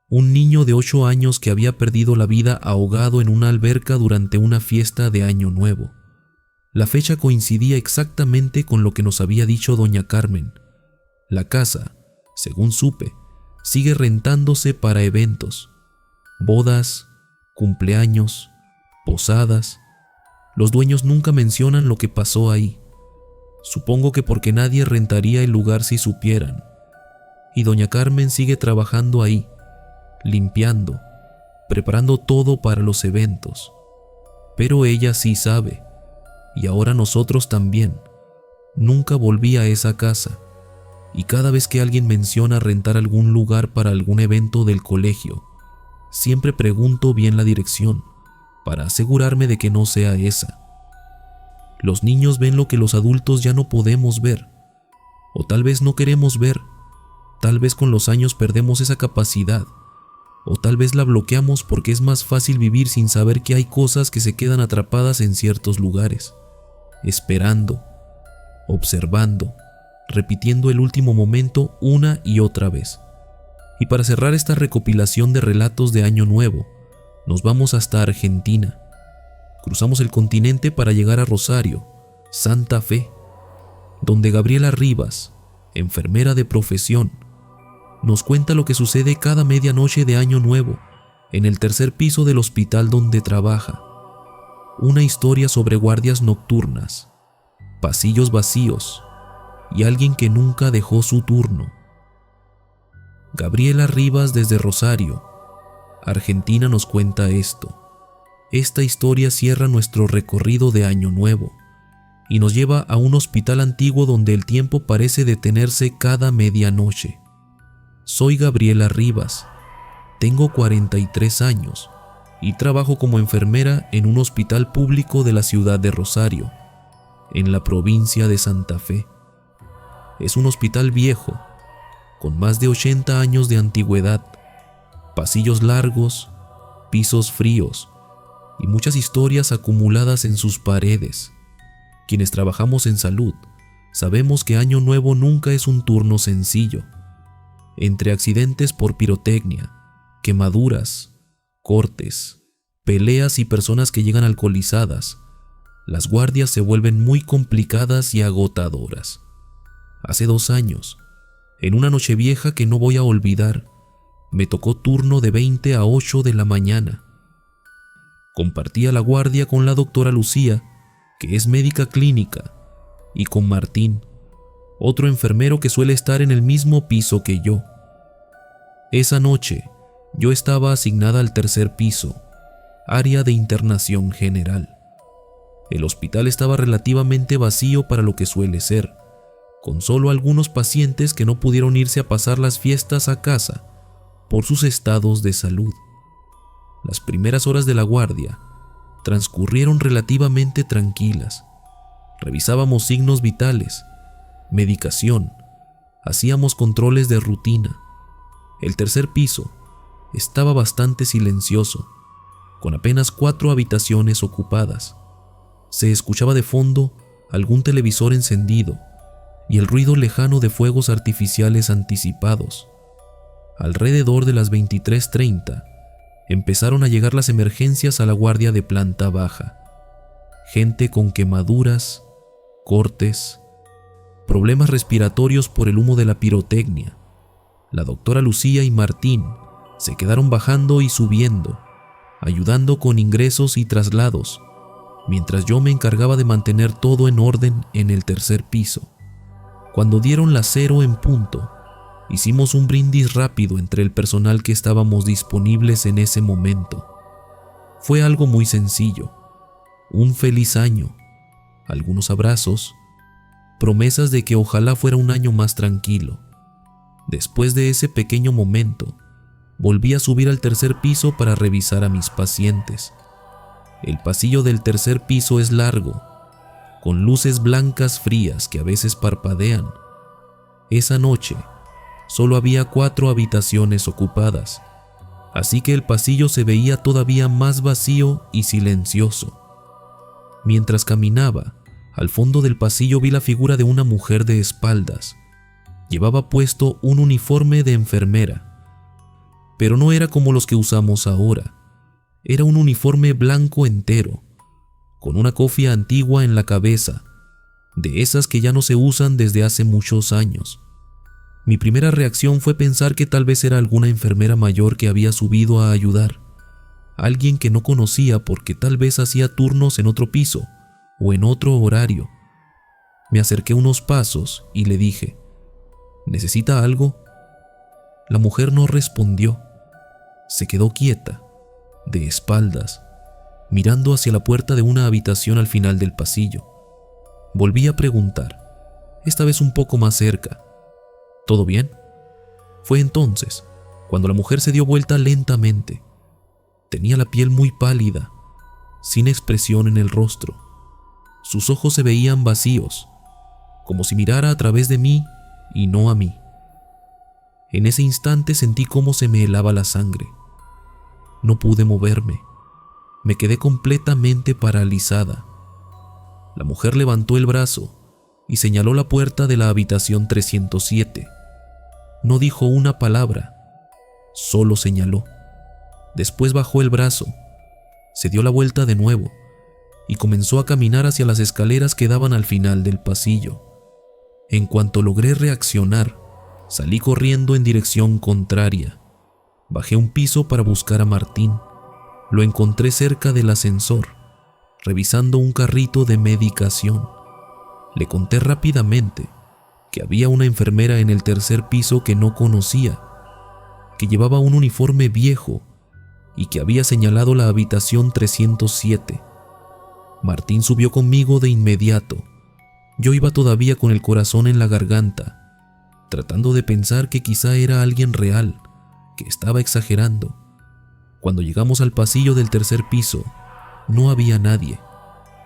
Un niño de 8 años que había perdido la vida ahogado en una alberca durante una fiesta de Año Nuevo. La fecha coincidía exactamente con lo que nos había dicho doña Carmen. La casa, según supe, sigue rentándose para eventos, bodas, cumpleaños, posadas. Los dueños nunca mencionan lo que pasó ahí. Supongo que porque nadie rentaría el lugar si supieran. Y doña Carmen sigue trabajando ahí, limpiando, preparando todo para los eventos. Pero ella sí sabe, y ahora nosotros también. Nunca volví a esa casa, y cada vez que alguien menciona rentar algún lugar para algún evento del colegio, siempre pregunto bien la dirección, para asegurarme de que no sea esa. Los niños ven lo que los adultos ya no podemos ver, o tal vez no queremos ver. Tal vez con los años perdemos esa capacidad, o tal vez la bloqueamos porque es más fácil vivir sin saber que hay cosas que se quedan atrapadas en ciertos lugares, esperando, observando, repitiendo el último momento una y otra vez. Y para cerrar esta recopilación de relatos de Año Nuevo, nos vamos hasta Argentina. Cruzamos el continente para llegar a Rosario, Santa Fe, donde Gabriela Rivas, enfermera de profesión, nos cuenta lo que sucede cada medianoche de Año Nuevo en el 3er piso del hospital donde trabaja. Una historia sobre guardias nocturnas, pasillos vacíos y alguien que nunca dejó su turno. Gabriela Rivas desde Rosario, Argentina, nos cuenta esto. Esta historia cierra nuestro recorrido de Año Nuevo y nos lleva a un hospital antiguo donde el tiempo parece detenerse cada medianoche. Soy Gabriela Rivas, tengo 43 años y trabajo como enfermera en un hospital público de la ciudad de Rosario, en la provincia de Santa Fe. Es un hospital viejo, con más de 80 años de antigüedad, pasillos largos, pisos fríos y muchas historias acumuladas en sus paredes. Quienes trabajamos en salud sabemos que Año Nuevo nunca es un turno sencillo. Entre accidentes por pirotecnia, quemaduras, cortes, peleas y personas que llegan alcoholizadas, las guardias se vuelven muy complicadas y agotadoras. Hace 2 años, en una nochevieja que no voy a olvidar, me tocó turno de 20 a 8 de la mañana. Compartía la guardia con la doctora Lucía, que es médica clínica, y con Martín, otro enfermero que suele estar en el mismo piso que yo. Esa noche, yo estaba asignada al 3er piso, área de internación general. El hospital estaba relativamente vacío para lo que suele ser, con solo algunos pacientes que no pudieron irse a pasar las fiestas a casa por sus estados de salud. Las primeras horas de la guardia transcurrieron relativamente tranquilas. Revisábamos signos vitales, medicación, hacíamos controles de rutina. El 3er piso estaba bastante silencioso, con apenas 4 habitaciones ocupadas. Se escuchaba de fondo algún televisor encendido y el ruido lejano de fuegos artificiales anticipados. Alrededor de las 23:30 empezaron a llegar las emergencias a la guardia de planta baja. Gente con quemaduras, cortes, problemas respiratorios por el humo de la pirotecnia. La doctora Lucía y Martín se quedaron bajando y subiendo, ayudando con ingresos y traslados, mientras yo me encargaba de mantener todo en orden en el 3er piso. Cuando dieron las 0 en punto, hicimos un brindis rápido entre el personal que estábamos disponibles en ese momento. Fue algo muy sencillo: un feliz año, algunos abrazos, promesas de que ojalá fuera un año más tranquilo. Después de ese pequeño momento, volví a subir al 3er piso para revisar a mis pacientes. El pasillo del 3er piso es largo, con luces blancas frías que a veces parpadean. Esa noche, solo había 4 habitaciones ocupadas, así que el pasillo se veía todavía más vacío y silencioso. Mientras caminaba, al fondo del pasillo vi la figura de una mujer de espaldas. Llevaba puesto un uniforme de enfermera, pero no era como los que usamos ahora. Era un uniforme blanco entero, con una cofia antigua en la cabeza, de esas que ya no se usan desde hace muchos años. Mi primera reacción fue pensar que tal vez era alguna enfermera mayor que había subido a ayudar, alguien que no conocía porque tal vez hacía turnos en otro piso o en otro horario. Me acerqué unos pasos y le dije: ¿necesita algo? La mujer no respondió. Se quedó quieta, de espaldas, mirando hacia la puerta de una habitación al final del pasillo. Volví a preguntar, esta vez un poco más cerca: ¿todo bien? Fue entonces cuando la mujer se dio vuelta lentamente. Tenía la piel muy pálida, sin expresión en el rostro. Sus ojos se veían vacíos, como si mirara a través de mí y no a mí. En ese instante sentí cómo se me helaba la sangre. No pude moverme. Me quedé completamente paralizada. La mujer levantó el brazo y señaló la puerta de la habitación 307. No dijo una palabra, solo señaló. Después bajó el brazo, se dio la vuelta de nuevo y comenzó a caminar hacia las escaleras que daban al final del pasillo. En cuanto logré reaccionar, salí corriendo en dirección contraria. Bajé un piso para buscar a Martín. Lo encontré cerca del ascensor, revisando un carrito de medicación. Le conté rápidamente que había una enfermera en el 3er piso que no conocía, que llevaba un uniforme viejo y que había señalado la habitación 307. Martín subió conmigo de inmediato Yo iba todavía con el corazón en la garganta, tratando de pensar que quizá era alguien real, que estaba exagerando. Cuando llegamos al pasillo del tercer piso, no había nadie,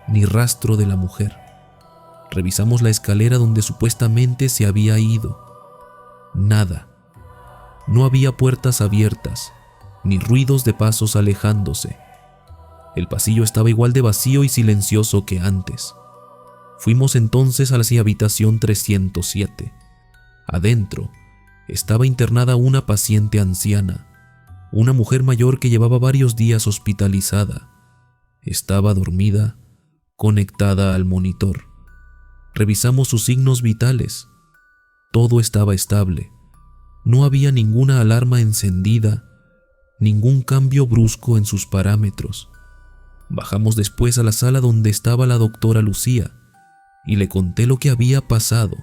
ni rastro de la mujer. Revisamos la escalera donde supuestamente se había ido. Nada. No había puertas abiertas, ni ruidos de pasos alejándose. El pasillo estaba igual de vacío y silencioso que antes. Fuimos entonces hacia habitación 307. Adentro estaba internada una paciente anciana, una mujer mayor que llevaba varios días hospitalizada. Estaba dormida, conectada al monitor. Revisamos sus signos vitales. Todo estaba estable. No había ninguna alarma encendida, ningún cambio brusco en sus parámetros. Bajamos después a la sala donde estaba la doctora Lucía y le conté lo que había pasado.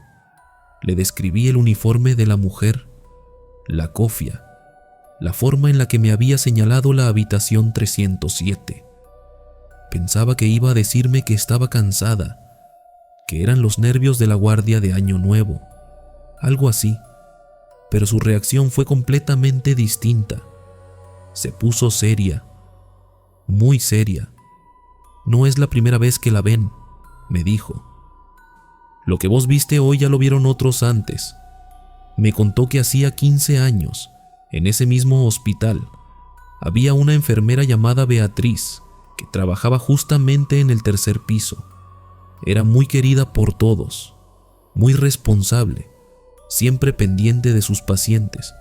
Le describí el uniforme de la mujer, la cofia, la forma en la que me había señalado la habitación 307. Pensaba que iba a decirme que estaba cansada, que eran los nervios de la guardia de Año Nuevo, algo así, pero su reacción fue completamente distinta. Se puso seria, muy seria. No es la primera vez que la ven, me dijo. Lo que vos viste hoy ya lo vieron otros antes. Me contó que hacía 15 años, en ese mismo hospital, había una enfermera llamada Beatriz que trabajaba justamente en el tercer piso. Era muy querida por todos, muy responsable, siempre pendiente de sus pacientes.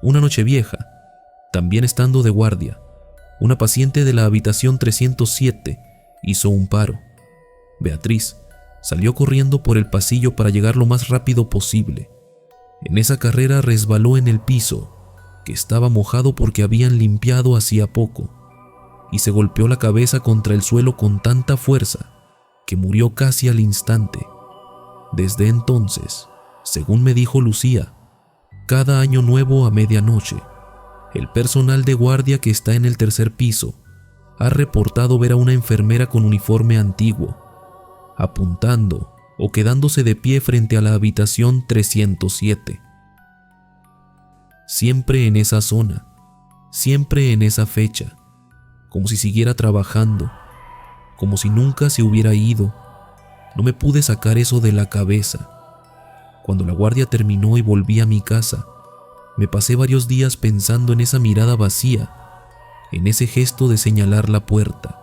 Una noche vieja, también estando de guardia, una paciente de la habitación 307 hizo un paro. Beatriz salió corriendo por el pasillo para llegar lo más rápido posible. En esa carrera resbaló en el piso, que estaba mojado porque habían limpiado hacía poco, y se golpeó la cabeza contra el suelo con tanta fuerza que murió casi al instante. Desde entonces, según me dijo Lucía, cada Año Nuevo a medianoche, el personal de guardia que está en el tercer piso ha reportado ver a una enfermera con uniforme antiguo, apuntando o quedándose de pie frente a la habitación 307. Siempre en esa zona, siempre en esa fecha, como si siguiera trabajando, como si nunca se hubiera ido. No me pude sacar eso de la cabeza. Cuando la guardia terminó y volví a mi casa, me pasé varios días pensando en esa mirada vacía, en ese gesto de señalar la puerta.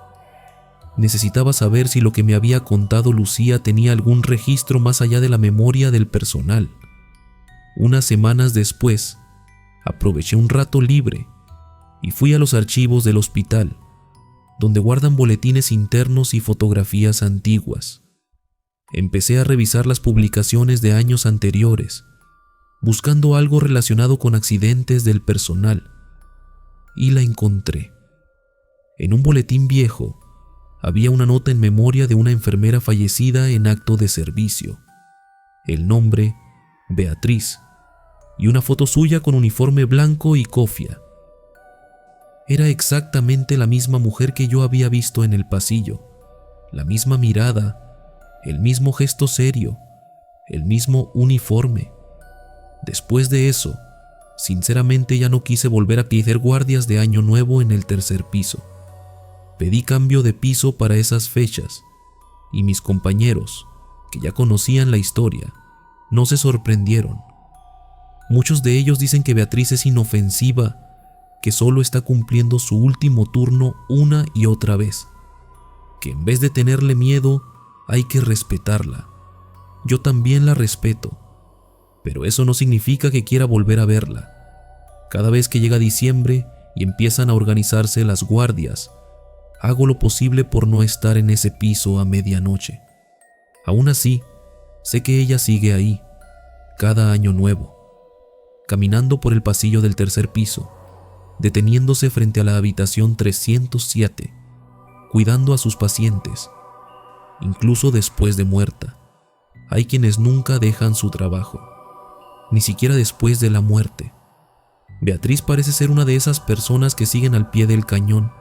Necesitaba saber si lo que me había contado Lucía tenía algún registro más allá de la memoria del personal. Unas semanas después, aproveché un rato libre y fui a los archivos del hospital, donde guardan boletines internos y fotografías antiguas. Empecé a revisar las publicaciones de años anteriores, buscando algo relacionado con accidentes del personal, y la encontré. En un boletín viejo había una nota en memoria de una enfermera fallecida en acto de servicio. El nombre, Beatriz, y una foto suya con uniforme blanco y cofia. Era exactamente la misma mujer que yo había visto en el pasillo, la misma mirada, el mismo gesto serio, el mismo uniforme. Después de eso, sinceramente ya no quise volver a pedir guardias de Año Nuevo en el tercer piso. Pedí cambio de piso para esas fechas, y mis compañeros, que ya conocían la historia, no se sorprendieron. Muchos de ellos dicen que Beatriz es inofensiva, que solo está cumpliendo su último turno una y otra vez, que en vez de tenerle miedo, hay que respetarla. Yo también la respeto, pero eso no significa que quiera volver a verla. Cada vez que llega diciembre y empiezan a organizarse las guardias, hago lo posible por no estar en ese piso a medianoche. Aún así, sé que ella sigue ahí, cada Año Nuevo, caminando por el pasillo del tercer piso, deteniéndose frente a la habitación 307, cuidando a sus pacientes, incluso después de muerta. Hay quienes nunca dejan su trabajo, ni siquiera después de la muerte. Beatriz parece ser una de esas personas que siguen al pie del cañón,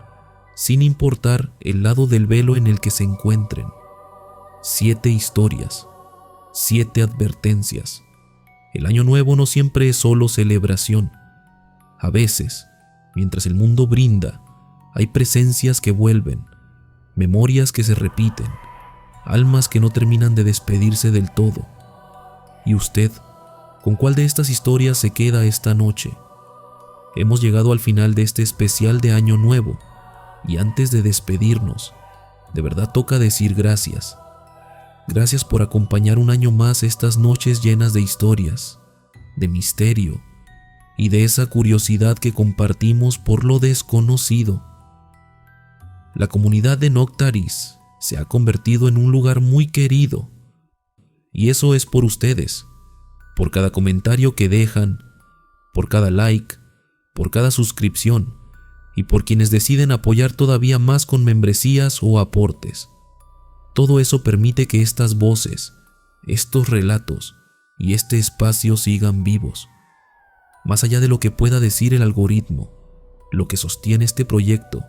sin importar el lado del velo en el que se encuentren. 7 historias, 7 advertencias. El año nuevo no siempre es solo celebración. A veces, mientras el mundo brinda, hay presencias que vuelven, memorias que se repiten, almas que no terminan de despedirse del todo. ¿Y usted, con cuál de estas historias se queda esta noche? Hemos llegado al final de este especial de Año Nuevo, y antes de despedirnos, de verdad toca decir gracias. Gracias por acompañar un año más estas noches llenas de historias, de misterio y de esa curiosidad que compartimos por lo desconocido. La comunidad de Noctaris se ha convertido en un lugar muy querido, y eso es por ustedes, por cada comentario que dejan, por cada like, por cada suscripción y por quienes deciden apoyar todavía más con membresías o aportes. Todo eso permite que estas voces, estos relatos y este espacio sigan vivos. Más allá de lo que pueda decir el algoritmo, lo que sostiene este proyecto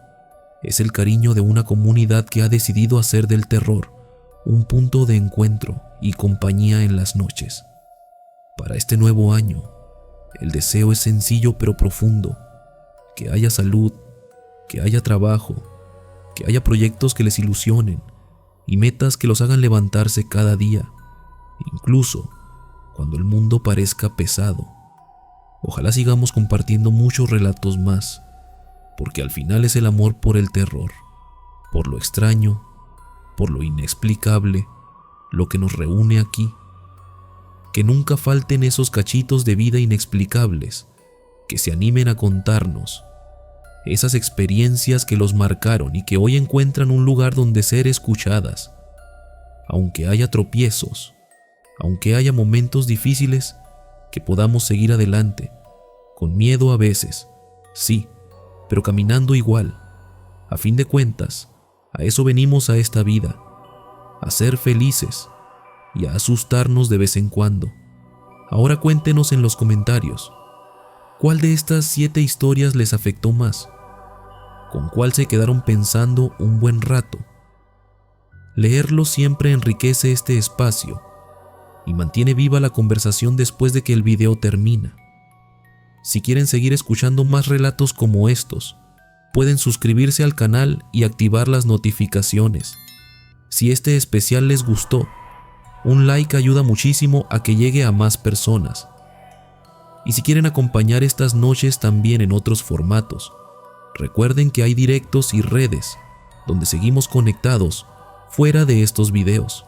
es el cariño de una comunidad que ha decidido hacer del terror un punto de encuentro y compañía en las noches. Para este nuevo año, el deseo es sencillo pero profundo: que haya salud, que haya trabajo, que haya proyectos que les ilusionen y metas que los hagan levantarse cada día, incluso cuando el mundo parezca pesado. Ojalá sigamos compartiendo muchos relatos más, porque al final es el amor por el terror, por lo extraño, por lo inexplicable, lo que nos reúne aquí. Que nunca falten esos cachitos de vida inexplicables que se animen a contarnos esas experiencias que los marcaron y que hoy encuentran un lugar donde ser escuchadas. Aunque haya tropiezos, aunque haya momentos difíciles, que podamos seguir adelante, con miedo a veces, sí, pero caminando igual. A fin de cuentas, a eso venimos a esta vida, a ser felices y a asustarnos de vez en cuando. Ahora cuéntenos en los comentarios, ¿cuál de estas 7 historias les afectó más? ¿Con cuál se quedaron pensando un buen rato? Leerlo siempre enriquece este espacio y mantiene viva la conversación después de que el video termina. Si quieren seguir escuchando más relatos como estos, pueden suscribirse al canal y activar las notificaciones. Si este especial les gustó, un like ayuda muchísimo a que llegue a más personas. Y si quieren acompañar estas noches también en otros formatos, recuerden que hay directos y redes donde seguimos conectados fuera de estos videos.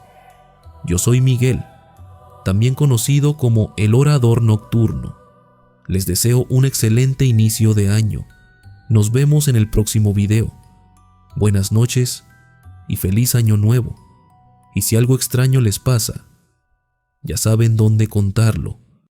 Yo soy Miguel, también conocido como el Orador Nocturno. Les deseo un excelente inicio de año. Nos vemos en el próximo video. Buenas noches y feliz año nuevo. Y si algo extraño les pasa, ya saben dónde contarlo.